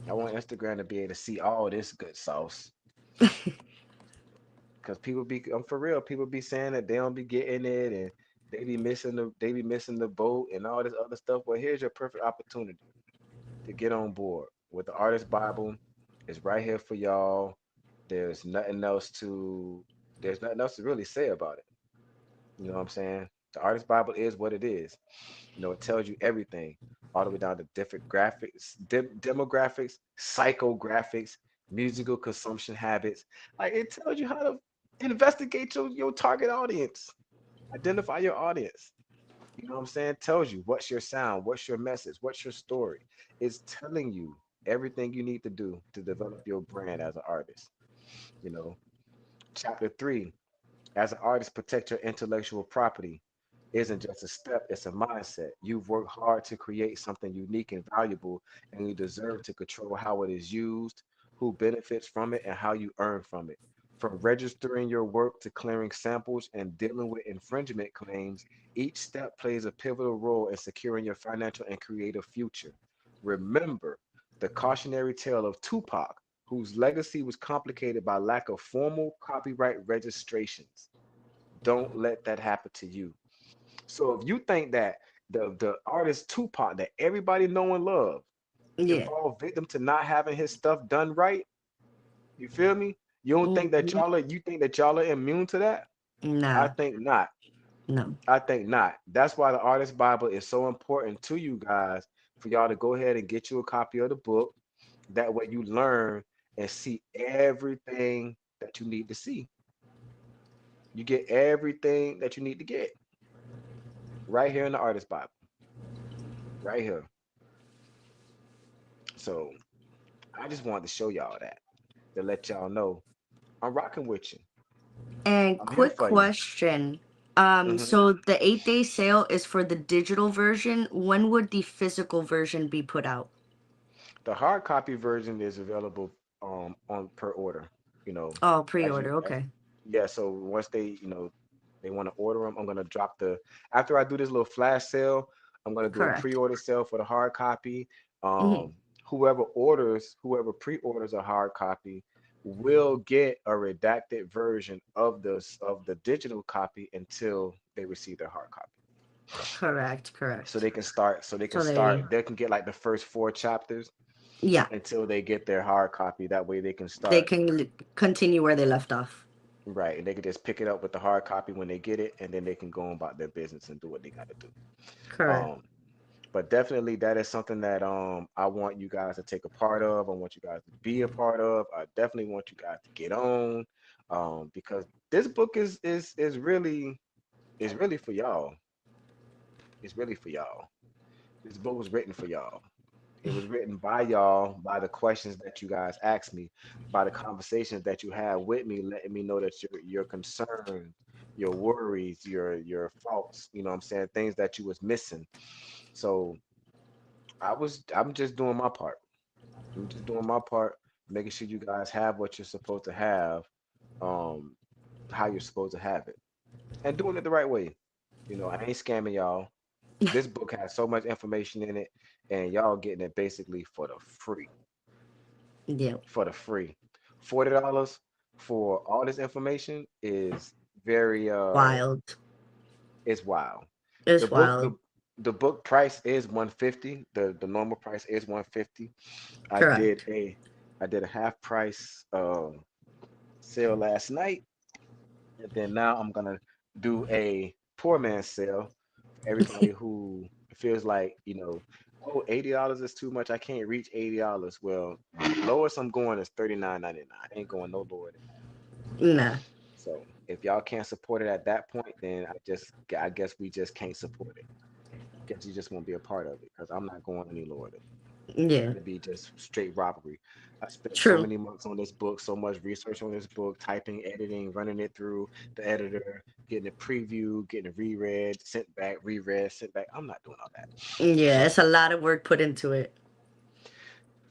S1: I want Instagram to be able to see all this good sauce. Cause people be, I'm for real. People be saying that they don't be getting it, and they be missing the boat, and all this other stuff. Well, here's your perfect opportunity to get on board with the Artist Bible. It's right here for y'all. There's nothing else to, there's nothing else to really say about it. You know what I'm saying? The Artist Bible is what it is. You know, it tells you everything, all the way down to different graphics, demographics, psychographics, musical consumption habits. Like it tells you how to investigate your target audience, identify your audience. You know what I'm saying? Tells you what's your sound, what's your message, what's your story. It's telling you everything you need to do to develop your brand as an artist. You know, chapter 3, as an artist, protect your intellectual property isn't just a step, it's a mindset. You've worked hard to create something unique and valuable, and you deserve to control how it is used, who benefits from it, and how you earn from it. From registering your work to clearing samples and dealing with infringement claims, each step plays a pivotal role in securing your financial and creative future. Remember the cautionary tale of Tupac, whose legacy was complicated by lack of formal copyright registrations. Don't let that happen to you. So if you think that the artist Tupac that everybody know and love can
S2: Yeah.
S1: fall victim to not having his stuff done right, you feel me? You don't think that
S2: Hmm.
S1: you think that y'all are immune to that? I
S2: Nah.
S1: think not.
S2: No.
S1: I think not. That's why the Artist Bible is so important to you guys for y'all to go ahead and get you a copy of the book. That way you learn and see everything that you need to see. You get everything that you need to get right here in the Artist Bible, right here. So I just wanted to show y'all that to let y'all know I'm rocking with you.
S2: And
S1: I'm here
S2: quick
S1: for you.
S2: question.
S1: Hmm.
S2: So the 8 day sale is for the digital version. When would the physical version be put out?
S1: The hard copy version is available on per order. You know,
S2: Oh,
S1: as you
S2: pre-order.
S1: as
S2: Okay.
S1: yeah. So once they want to order them, I'm gonna drop the after I do this little flash sale. I'm gonna do a
S2: Correct.
S1: pre-order sale for the hard copy.
S2: Hmm.
S1: Um, whoever pre-orders a hard copy will get a redacted version of the digital copy until they receive their hard copy.
S2: Correct.
S1: So
S2: Correct.
S1: they can start. So they can
S2: So they,
S1: start. They can get like the first 4 chapters
S2: yeah,
S1: until they get their hard copy. That way they can
S2: they
S1: start
S2: can continue where they left off.
S1: right, and they can just pick it up with the hard copy when they get it, and then they can go about their business and do what they got to do.
S2: Correct.
S1: Um, but definitely that is something that I want you guys to take a part of. I want you guys to be a part of. I definitely want you guys to get on, because this book is really for y'all. It's really for y'all. This book was written for y'all. It was written by y'all, by the questions that you guys asked me, by the conversations that you had with me, letting me know that your concerns, your worries, your faults, you know what I'm saying, things that you was missing. So I'm just doing my part. I'm just doing my part, making sure you guys have what you're supposed to have, um, how you're supposed to have it, and doing it the right way. You know, I ain't scamming y'all. This book has so much information in it, and y'all getting it basically for the free.
S2: Yeah.
S1: For the free. $40 for all this information is very
S2: Wild.
S1: it's wild. The
S2: It's
S1: book
S2: wild.
S1: the book price is 150. The normal price is 150. I did
S2: Correct.
S1: a I did a half price sale last night, and then now I'm gonna do a poor man sale for everybody who feels like, oh, $80 is too much. I can't reach $80. Well, lowest I'm going is 39.99. I ain't going no lower than that.
S2: Nah.
S1: So if y'all can't support it at that point, then I guess we just can't support it. Guess you just won't be a part of it because I'm not going any lower than that.
S2: Yeah.
S1: That'd be just straight robbery. I spent so
S2: True.
S1: many months on this book, so much research on this book, typing, editing, running it through the editor, getting a preview, getting it reread, sent back, reread, sent back. I'm not doing all that.
S2: Yeah.
S1: So
S2: It's a lot of work put into it.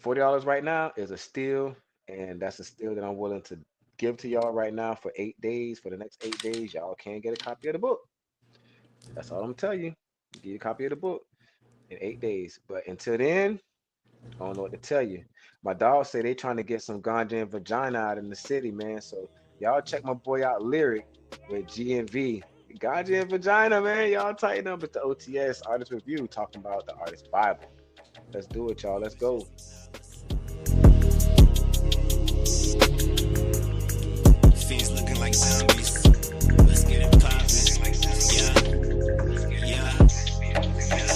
S1: $40 right now is a steal, and that's a steal that I'm willing to. give to y'all right now for 8 days. For the next 8 days, y'all can get a copy of the book. That's all I'm telling you. Get you a copy of the book in 8 days. But until then, I don't know what to tell you. My dog say they trying to get some ganja and vagina out in the city, man. So y'all check my boy out, Lyric with G and V. Ganja and vagina, man. Y'all tighten up. It's the OTS Artist Review talking about the Artist Bible. Let's do it, y'all. Let's go.
S3: Fiends looking like zombies. Let's get it poppin'. Yeah.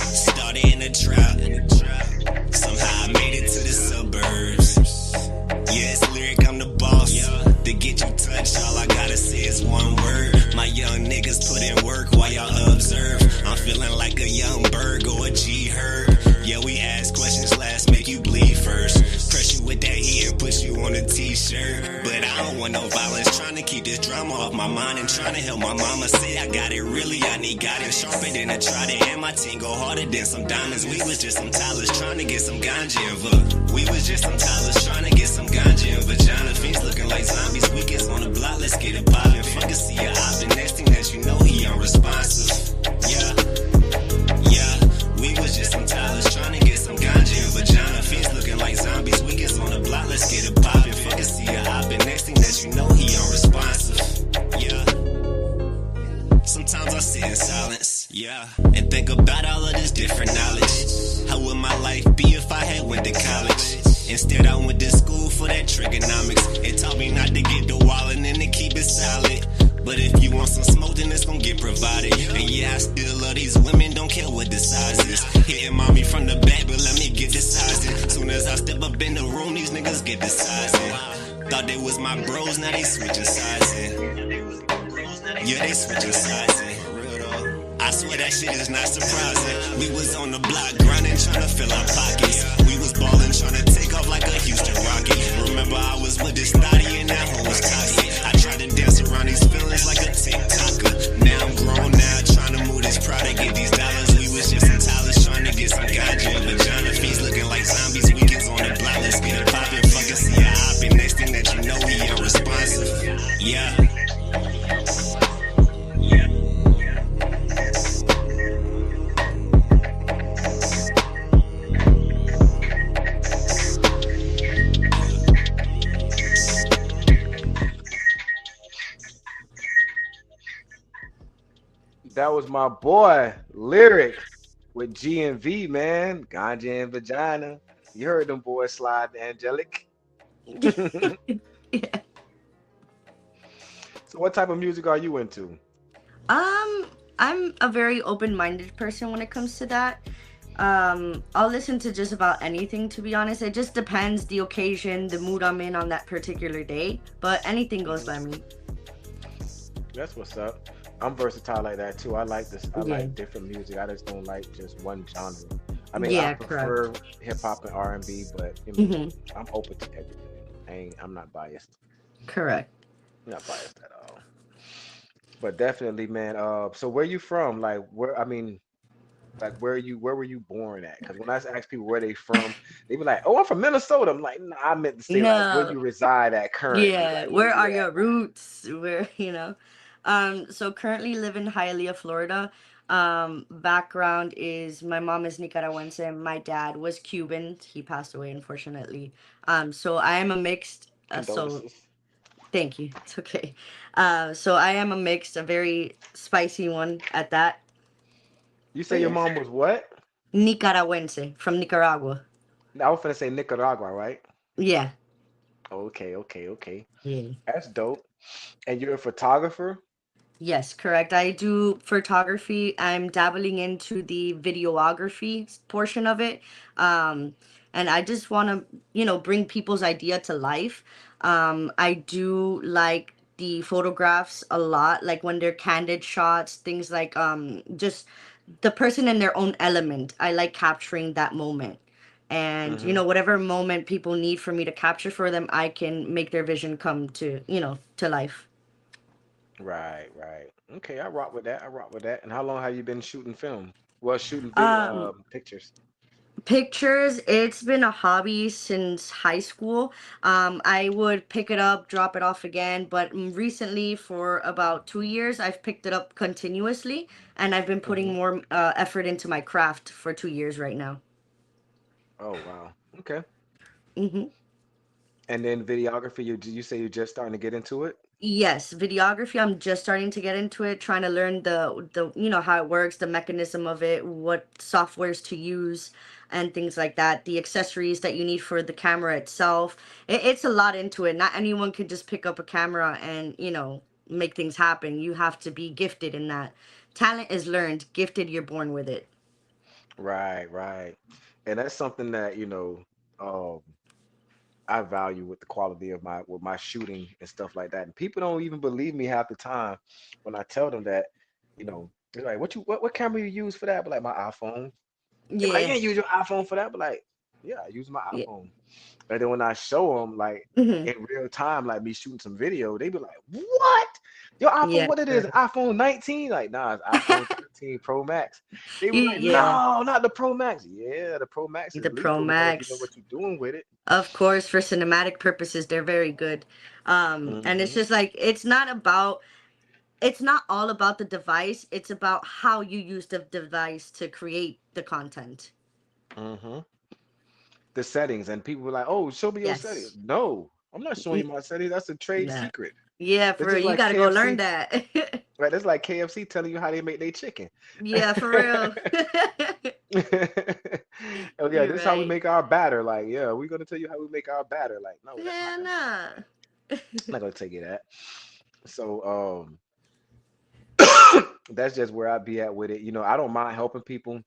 S3: Started in a drought. Somehow I made it to the suburbs. Yeah, it's Lyric, I'm the boss. To get you touched, all I gotta say is one word. My young niggas put in work while y'all observe. I'm feeling like a young bird or a G herd. Yeah, we ask questions last, make you bleed first. Press you with that heat and put you on a t-shirt. But I don't want no violence, trying to keep this drama off my mind and trying to help my mama say I got it. Really, I need guidance, sharper than a trident. And my team go harder than some diamonds. We was just some Tylers trying to get some ganja and we was just some Tylers trying to get some ganja and vagina. Fiends looking like zombies, weekends on the block, let's get it poppin'. Fuck see ya op, the next thing that you know he unresponsive. Yeah, we was just some Tylers trying to get some ganja and vagina. Fiends looking like zombies, weekends on the block, let's get it poppin'. Fuck see ya op, the next thing that you know he unresponsive. Yeah. Sometimes I sit in silence, and think about all of this different knowledge. How would my life be if I had went to college? Instead I went to school for that trigonomics. It taught me not to get the wallin' and to keep it solid. But if you want some smoke, then it's gon' get provided. And yeah, I still love these women, don't care what the size is. Hitting mommy from the back, but let me get the sizing. Soon as I step up in the room, these niggas get the sizing. Thought they was my bros, now they switching sizing. Yeah, they switching sizing. I swear that shit is not surprising. We was on the block grinding, trying to fill our pockets. We was ballin', trying to take off like a Houston Rocket. Remember I was with this thotty and that hoe was cocky. I tried to dance around these feelings like a TikToker. Now I'm grown now, trying to move this product, get these dollars. We was just some Tylers trying to get some ganja and vagina. Fiends looking like zombies, weekends on the block, let's get it poppin'. Fuckin' see ya hoppin', next thing that you know he unresponsive. Yeah.
S1: That was my boy, Lyric with G and V, man. Ganja and vagina. You heard them boys slide, Angelic. So
S2: Yeah.
S1: what type of music are you into?
S2: Um, I'm a very open-minded person when it comes to that. I'll listen to just about anything, to be honest. It just depends the occasion, the mood I'm in on that particular day. But anything goes
S1: Mhm.
S2: by me.
S1: That's what's up. I'm versatile like that too. I like this. I
S2: Yeah.
S1: like different music. I just don't like just one genre. I mean, I
S2: Yeah, correct.
S1: prefer hip hop and R&B, but I mean,
S2: Mm-hmm.
S1: I'm open to everything. I'm not biased.
S2: Correct.
S1: I'm not biased at all. But definitely, man. So where you from? Like where? I mean, like where were you born at? Because when I ask people where they from, they be like, "Oh, I'm from Minnesota." I'm like, "Nah, I meant to say like where
S2: No.
S1: you reside at currently.
S2: Yeah.
S1: Like where
S2: Where
S1: you
S2: are
S1: at?"
S2: your roots? Where? So currently live in Hialeah, Florida. Background is my mom is Nicaraguense and my dad was Cuban. He passed away, unfortunately. So I am a mixed. So
S1: Condolences.
S2: thank you. It's okay. So I am a mixed, a very spicy one at that.
S1: You
S2: But
S1: say your
S2: yeah,
S1: mom was what?
S2: Nicaragüense from Nicaragua.
S1: I was finna say Nicaragua, right?
S2: Yeah.
S1: Okay, okay, okay.
S2: Yeah.
S1: That's dope. And you're a photographer?
S2: Yes, correct. I do photography. I'm dabbling into the videography portion of it. Um, and I just want to, bring people's idea to life. I do like the photographs a lot, like when they're candid shots, things like just the person in their own element. I like capturing that moment. And,
S1: Mm-hmm.
S2: whatever moment people need for me to capture for them, I can make their vision come to life.
S1: Right, right. Okay, I rock with that. I rock with that. And how long have you been shooting film? Well, shooting video
S2: Um,
S1: pictures.
S2: Pictures, it's been a hobby since high school. I would pick it up, drop it off again, but recently, for about 2 years, I've picked it up continuously, and I've been putting
S1: Hmm.
S2: more effort into my craft for 2 years right now.
S1: Oh wow. Okay.
S2: Hmm.
S1: And then videography, you say you're just starting to get into it?
S2: Yes, videography, I'm just starting to get into it, trying to learn the how it works, the mechanism of it, what softwares to use and things like that, the accessories that you need for the camera itself. It's a lot into it. Not anyone can just pick up a camera and, make things happen. You have to be gifted in that. Talent is learned, gifted you're born with it.
S1: Right, right. And that's something that, um, I value with the quality of my shooting and stuff like that. And people don't even believe me half the time when I tell them that, they're like, what camera you use for that? But like my iPhone. They're like,
S2: Yeah.
S1: you ain't use your iPhone for that. But like, yeah, I use my
S2: Yeah.
S1: iPhone. And then when I show them like
S2: Hmm.
S1: in real time, like me shooting some video, they be like, "What? Your iPhone?
S2: Yeah,
S1: What it is?
S2: correct.
S1: iPhone 19?" Like, nah, it's iPhone 13 Pro Max. They were like,
S2: Yeah,
S1: "No, not the Pro Max." Yeah, the Pro Max is
S2: the Pro
S1: lethal, man. If you know
S2: Max.
S1: what you're doing with it.
S2: Of course, for cinematic purposes, they're very good. And it's
S1: Hmm.
S2: just like it's not all about the device, it's about how you use the device to create the content.
S1: Hmm. The settings, and people were like, "Oh, show me your settings."
S2: Yes.
S1: No, I'm not showing you
S2: N-
S1: my settings. That's a trade
S2: Yeah.
S1: secret.
S2: Yeah,
S1: It's
S2: for real.
S1: just
S2: You
S1: like
S2: gotta go learn
S1: KFC,
S2: that.
S1: right? That's like KFC telling you how they make their chicken.
S2: Yeah, for real.
S1: Oh yeah,
S2: You're
S1: this is how we
S2: right.
S1: make our batter. Like, yeah, we're gonna tell you how we make our batter. Like, no, that's not
S2: Yeah,
S1: gonna tell you that.
S2: nah.
S1: I'm not gonna tell you that. So that's just where I'd be at with it. I don't mind helping people,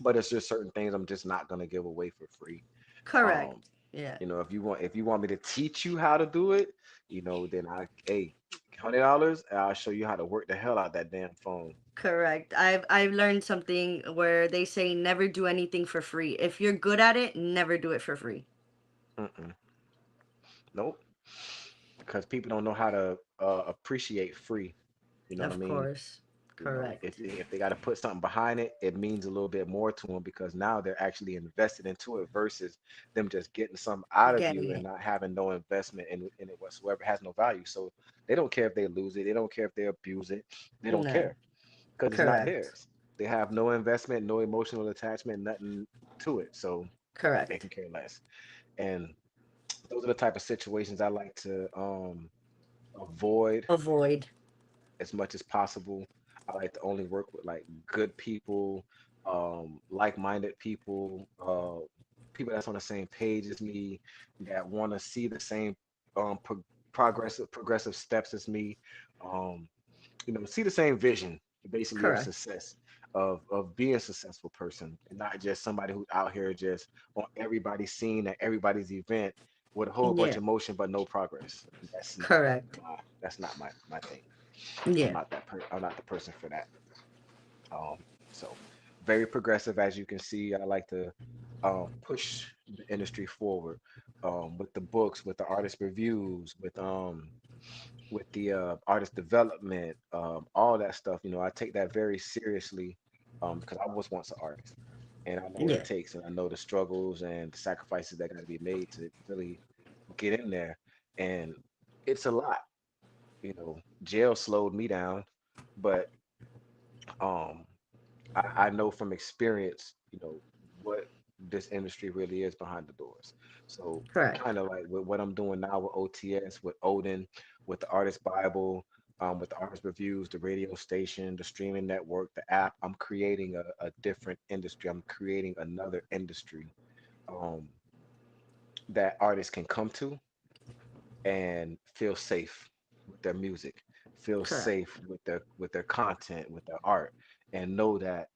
S1: but it's just certain things I'm just not gonna give away for free. Um,
S2: Correct. Yeah.
S1: if you want me to teach you how to do it, then hey, $100, I'll show you how to work the hell out that damn phone.
S2: Correct. I've learned something where they say never do anything for free. If you're good at it, never do it for free.
S1: Mm-mm. Nope, because people don't know how to appreciate free. You know what I
S2: Of
S1: mean?
S2: course.
S1: If
S2: Correct.
S1: they got to put something behind it, it means a little bit more to them because now they're actually invested into it versus them just getting something out of
S2: Getting
S1: you and
S2: it.
S1: not having no investment in it whatsoever. It has no value. So they don't care if they lose it. They don't care if they abuse it. They don't
S2: No.
S1: care because it's not
S2: Correct.
S1: theirs. They have no investment, no emotional attachment, nothing to it. So they
S2: Correct.
S1: can care less. And those are the type of situations I like to avoid
S2: Avoid.
S1: as much as possible. I like to only work with like good people, like-minded people, people that's on the same page as me, that want to see the same progressive steps as me. Um, see the same vision basically of
S2: Correct.
S1: success, of being a successful person, and not just somebody who's out here just on everybody's scene at everybody's event with a whole bunch
S2: Yeah.
S1: of motion but no progress.
S2: Correct.
S1: That's not my thing.
S2: Yeah.
S1: I'm not the person for that. Um, so very progressive, as you can see. I like to push the industry forward, with the books, with the artist reviews, with the artist development, all that stuff. I take that very seriously, because I was once an artist, and I know what it
S2: Yeah.
S1: takes, and I know the struggles and the sacrifices that got to be made to really get in there, and it's a lot. Jail slowed me down, but um I know from experience, what this industry really is behind the doors. So
S2: Correct.
S1: kind of like with what I'm doing now with OTS, with Odin, with the Artist Bible, with the artist reviews, the radio station, the streaming network, the app, I'm creating a different industry. I'm creating another industry, um, that artists can come to and feel safe with their music, feel
S2: Correct.
S1: safe with their content, with their art, and know that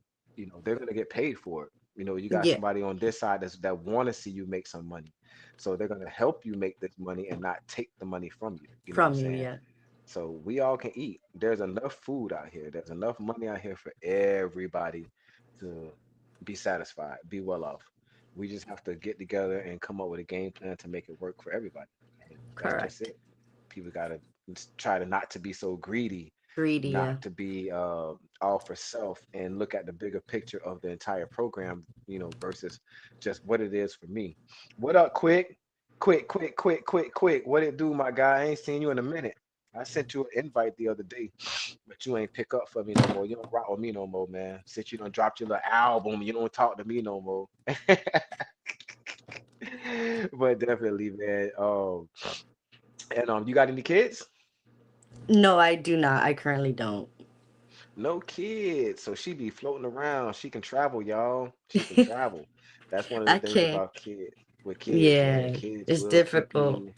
S1: they're gonna get paid for it. You got
S2: Yeah.
S1: somebody on this side that want to see you make some money, so they're gonna help you make this money and not take the money from you. You know what I'm
S2: From you,
S1: saying?
S2: yeah.
S1: So we all can eat. There's enough food out here. There's enough money out here for everybody to be satisfied, be well off. We just have to get together and come up with a game plan to make it work for everybody. And that's just
S2: Correct.
S1: it. People gotta try to not to be so greedy,
S2: Greedy,
S1: not
S2: yeah.
S1: to be all for self and look at the bigger picture of the entire program, versus just what it is for me. What up, quick? Quick, quick, quick, quick, quick. What it do, my guy? I ain't seen you in a minute. I sent you an invite the other day, but you ain't pick up for me no more. You don't rock with me no more, man. Since you done dropped your little album, you don't talk to me no more. But definitely, man. And you got any kids?
S2: No, I do not. I currently don't.
S1: No kids. So she be floating around. She can travel, y'all. She can travel. That's one of the
S2: I
S1: things
S2: can't.
S1: about kids. With kids, man,
S2: Yeah,
S1: kids
S2: it's
S1: will keep
S2: difficult.
S1: you.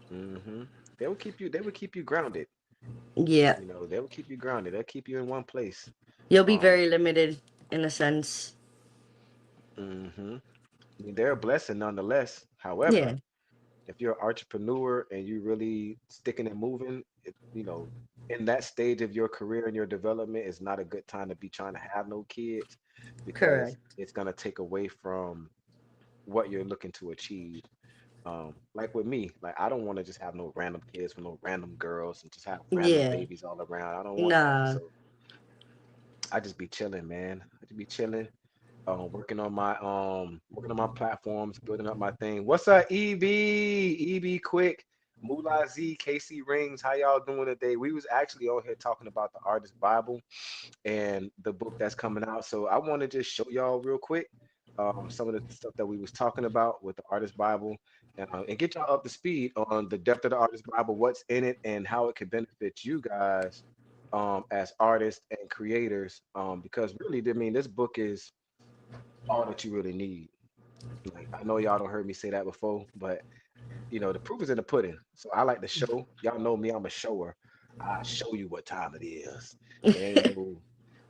S1: hmm They will keep you. They will keep you grounded.
S2: Yeah,
S1: They will keep you grounded. They'll keep you in one place.
S2: you'll be
S1: Um.
S2: very limited in a sense.
S1: hmm I mean, they're a blessing nonetheless. However,
S2: Yeah,
S1: if you're an entrepreneur and you really sticking and moving, in that stage of your career and your development is not a good time to be trying to have no kids because
S2: correct.
S1: it's gonna take away from what you're looking to achieve. Like with me, like I don't want to just have no random kids with no random girls and just have random
S2: Yeah,
S1: babies all around. I don't want that.
S2: nah.
S1: So I just be chilling, man. I just be chilling, working on my platforms, building up my thing. What's up, EB? EB Quick, Moolah Z, KC Rings. How y'all doing today? We was actually on here talking about the Artist Bible and the book that's coming out. So I want to just show y'all real quick some of the stuff that we was talking about with the Artist Bible, and get y'all up to speed on the depth of the Artist Bible, what's in it, and how it can benefit you guys as artists and creators. Because really, I mean, this book is all that you really need. Like I know y'all don't heard me say that before, but the proof is in the pudding. So I like to show. Y'all know me, I'm a shower. I show you what time it is. It ain't no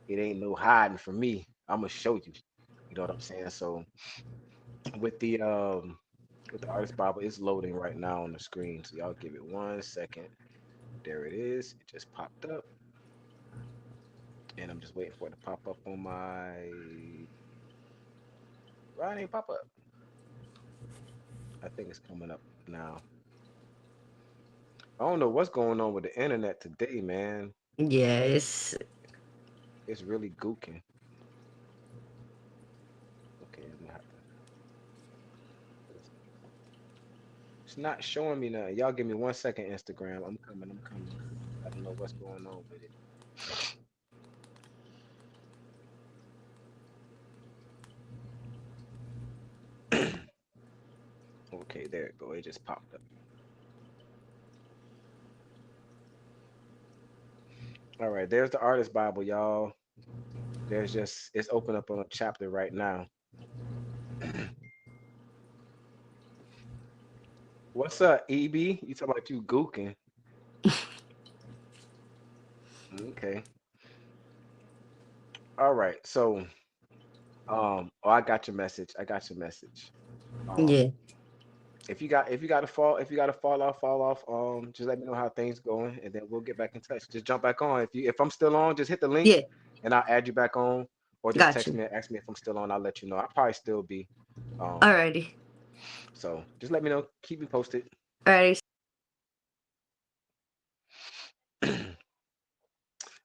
S1: it ain't no hiding from me. I'm gonna show you. You know what I'm saying? So with the um with the artist Bible, it's loading right now on the screen. So y'all give it 1 second. There it is. It just popped up. And I'm just waiting for it to pop up on my right, it ain't pop up. I think it's coming up now. I don't know what's going on with the internet today, man.
S2: Yeah, it's
S1: It's really gooking. Okay, I'm gonna have to. It's not showing me nothing. Y'all give me 1 second, Instagram. I'm coming. I'm coming. I don't know what's going on with it. Okay, there it go. It just popped up. All right, there's the artist Bible, y'all. It's open up on a chapter right now. What's up, EB? You talking about you gooking? Okay. All right. So, oh, I got your message. I got your message. Um,
S2: yeah,
S1: if you got to fall off. Just let me know how things going, and then we'll get back in touch. Just jump back on. If I'm still on, just hit the link,
S2: yeah.
S1: and I'll add you back on, or just
S2: Got
S1: text
S2: you.
S1: me and ask me if I'm still on. I'll let you know. I'll probably still be. Um,
S2: Alrighty,
S1: so just let me know. Keep me posted.
S2: alrighty.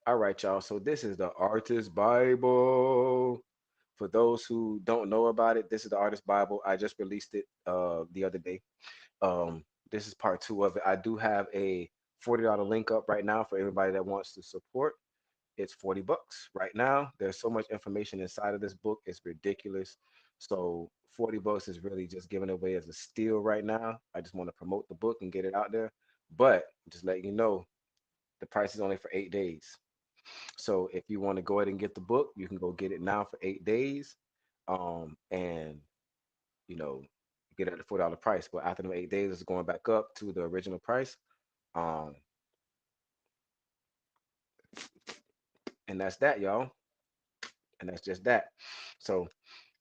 S1: All right, y'all. So this is the Artist Bible. For those who don't know about it, this is the Artist Bible. I just released it the other day. This is part two of it. I do have a $40 link up right now for everybody that wants to support. It's $40 right now. There's so much information inside of this book, it's ridiculous. So $40 is really just given away as a steal right now. I just want to promote the book and get it out there. But just let you know, the price is only for 8 days. So if you want to go ahead and get the book, you can go get it now for 8 days. And you know, get it at the $40 price. But after the 8 days, it's going back up to the original price. Um, and that's that, y'all. And that's just that. So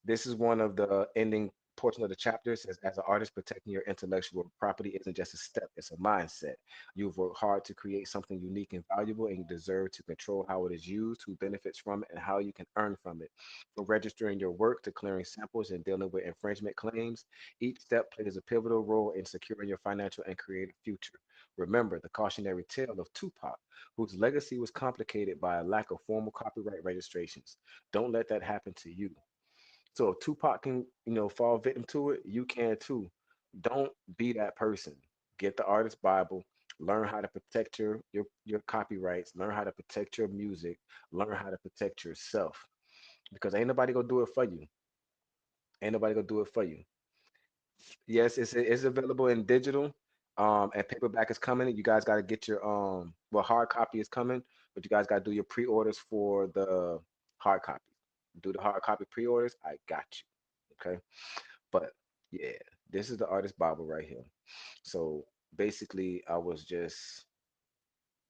S1: this is one of the ending. portion of the chapter says, as an artist, protecting your intellectual property isn't just a step, it's a mindset. You've worked hard to create something unique and valuable, and you deserve to control how it is used, who benefits from it, and how you can earn from it. From registering your work to clearing samples and dealing with infringement claims, each step plays a pivotal role in securing your financial and creative future. Remember the cautionary tale of Tupac, whose legacy was complicated by a lack of formal copyright registrations. Don't let that happen to you. So if Tupac can, fall victim to it, you can too. Don't be that person. Get the artist Bible. Learn how to protect your copyrights. Learn how to protect your music. Learn how to protect yourself. Because ain't nobody gonna do it for you. Ain't nobody gonna do it for you. Yes, it's available in digital. And paperback is coming. You guys got to get your well, hard copy is coming, but you guys got to do your pre-orders for the hard copy. Do the hard copy pre-orders. I got you. Okay. But yeah, this is the artist Bible right here. So basically, I was just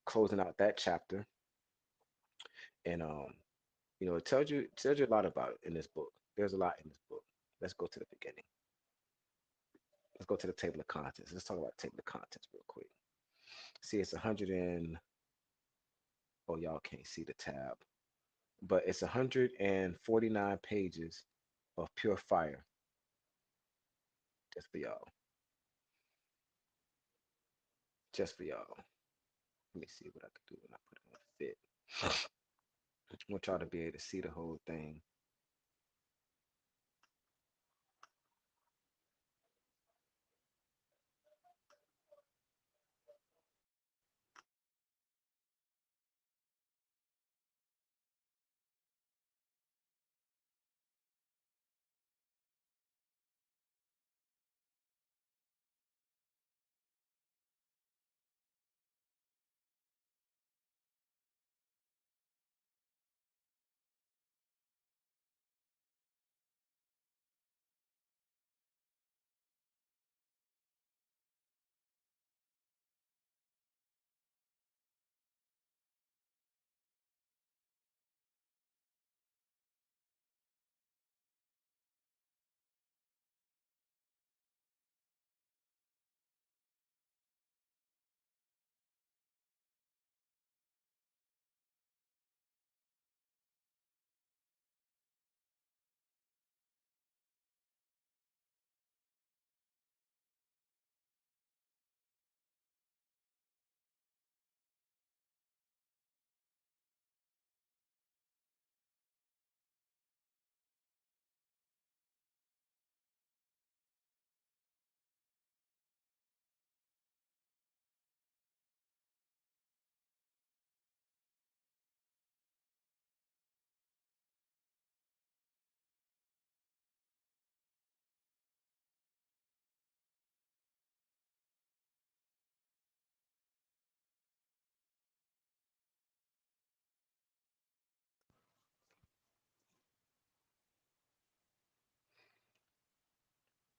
S1: closing out that chapter, and it tells you a lot about it in this book. There's a lot in this book. Let's go to the beginning. Let's go to the table of contents. Let's talk about table of contents real quick. See, it's 100 and oh, y'all can't see the tab, but it's 149 pages of pure fire just for y'all. Just for y'all. Let me see what I could do when I put it on fit. I want y'all to be able to see the whole thing.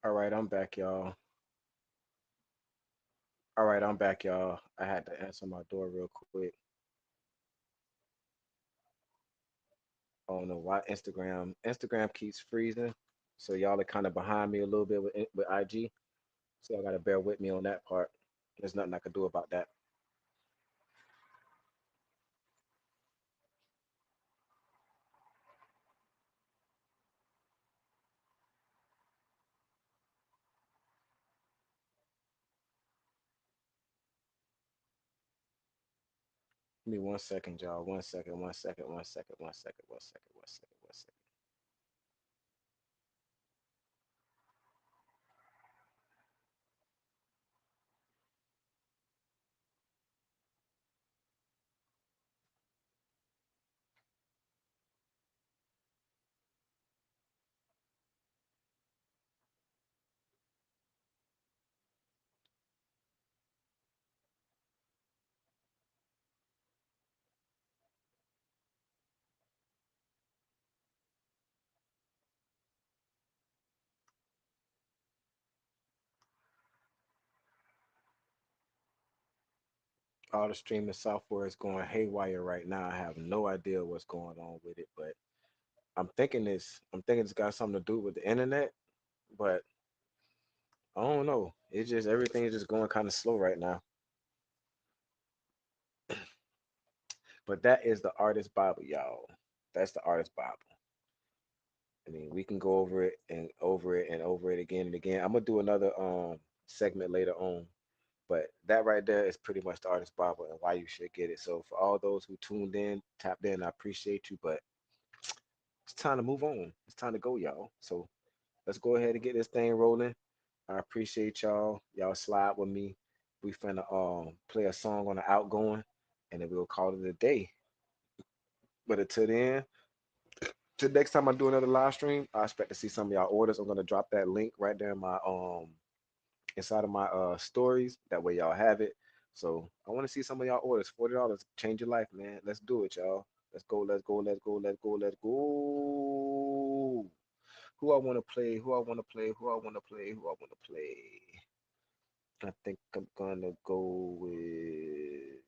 S1: All right, I'm back, y'all. All right, I'm back, y'all. I had to answer my door real quick. I don't know why Instagram keeps freezing. So y'all are kind of behind me a little bit with IG. So y'all gotta bear with me on that part. There's nothing I can do about that. Give me 1 second, y'all. 1 second, 1 second, 1 second, 1 second, 1 second, 1 second, 1 second. All the streaming software is going haywire right now. I have no idea what's going on with it, but I'm thinking it's got something to do with the internet. but I don't know. It's just everything is just going kind of slow right now. But that is the artist Bible, y'all. That's the artist Bible. I mean, we can go over it and over it and over it again and again. I'm gonna do another segment later on, but that right there is pretty much the artist Bible and why you should get it. So for all those who tuned in, tapped in, I appreciate you, but it's time to move on. It's time to go, y'all. So let's go ahead and get this thing rolling. I appreciate y'all. Y'all slide with me. We finna play a song on the outgoing, and then we'll call it a day. But until then, till next time I do another live stream, I expect to see some of y'all orders. I'm gonna drop that link right there in my inside of my stories. That way y'all have it. So I want to see some of y'all orders. $40 change your life, man. Let's do it, y'all. Let's go. Let's go. Let's go. Let's go. Let's go. Who I want to play? Who I want to play? Who I want to play? Who I want to play? I think I'm gonna go with.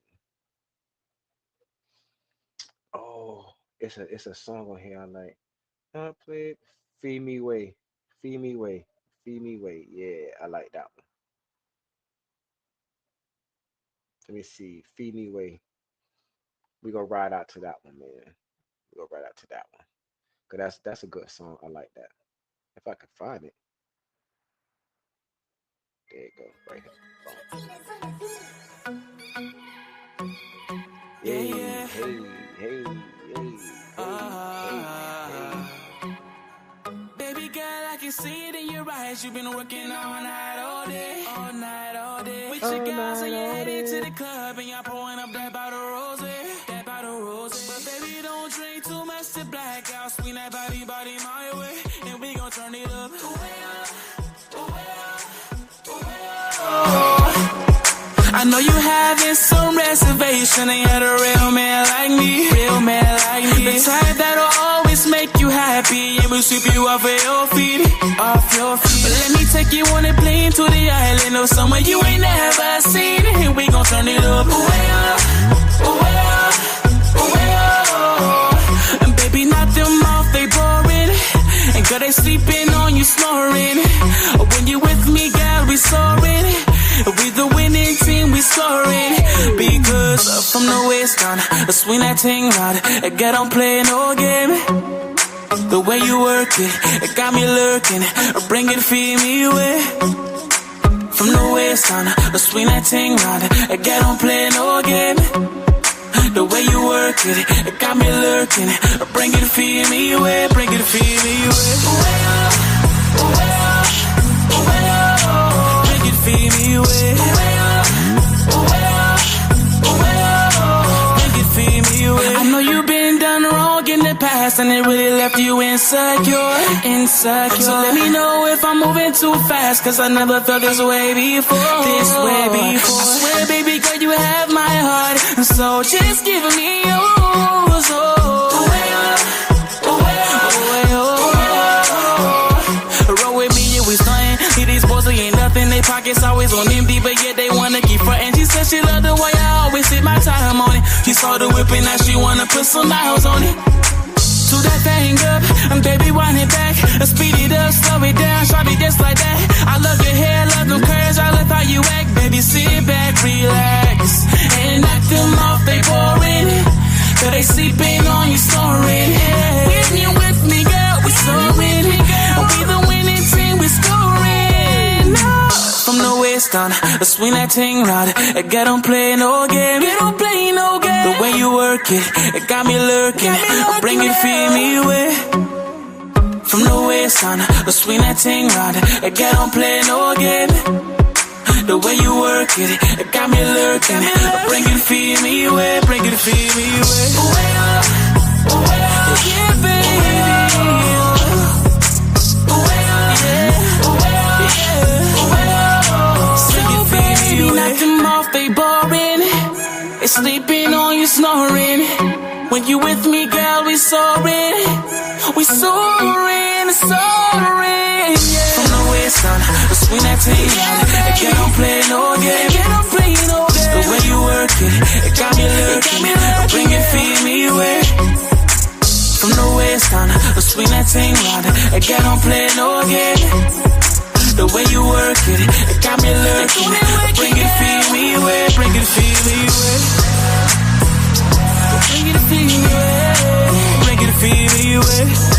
S1: Oh, it's a song on here I like. I played Feed Me Way. Feed Me Way. Feed Me Way. Yeah, I like that one. Let me see. Feed Me Way. We gonna ride out to that one, man. We gonna ride out to that one. Cause that's a good song. I like that. If I can find it. There you go. Right here. Boom. Hey, hey, hey, hey, hey,
S5: Baby girl, I can see it in your eyes. You've been working all night, all day, all night, all day. With your guys and you're heading to the club and y'all pouring up that bottle rose, that bottle rose. But baby, don't drink too much to black out. Swing that body my way, and we gon' turn it up. I know you having some reservation. Ain't had a real man like me, real man like me. The type that'll always make you happy and will sweep you off of your feet, off your feet. But let me take you on a plane to the island of somewhere you ain't never seen, and we gon' turn it up. Way up, way up, way up. And baby, knock them off, they boring. And girl, they sleeping on you, snoring. When you with me, girl, we soaring. We the winning team, we scoring. Because from the waist down, swing that thing round. Girl, don't play no game. The way you work it got me lurking. Bring it, feed me away. From the waist down, swing that thing round. Girl, don't play no game. The way you work it got me lurking. Bring it, feed me away. Bring it, feed me away. Way up, way up, way up. Bring it, feed me away. Way up, way up, way up. Bring it, feed me away. I know you've been done wrong in the past, and it really left you insecure, insecure. So let me know if I'm moving too fast, cause I never felt this way before, this way before. I swear, baby girl, you have my heart, so just give me yours. Oh, way up, way up, way up. Roll with me, you was stunning. See these boys, they ain't nothing. They pockets always on empty, but yet they wanna keep frontin'. She said she love the way I always sit my time on it. She saw the whip and now she wanna put some miles on it. To that thing up, and baby, wind it back. Speed it up, slow it down, short it just like that. I love your hair, love them curves, I love how you act. Baby, sit back, relax, and knock them off, they boring. Cause they sleeping on you, snoring. When you with me, girl, we soaring. We the winning team, we scoring. From the waist down, swing that thing round. Girl, don't play no game. Girl, don't play no game. The way you work it got me lurking. Bring it, feed me away. From the waist down, swing that thing round. Girl, don't play no game. The way you work it got me lurking. Bring it, feed me away. Bring it, feed me away. Way up, way up, yeah, baby. Way up, yeah, way up, yeah, way up. So baby, knock them off, they boring. They sleeping on you, snoring. When you with me, girl, we soaring. We soaring, soaring, yeah. From the waist down, swing that thing round. Girl, don't play no game. Girl, don't play no game. The way you work it got me lurking. Bring it, feed me away. From the waist down, swing that thing round. Girl, don't play no game. way you work it, it got me lurking. Bring it, feel me away, bring it, feel me away. Bring it, feel me away, bring it, feel me away.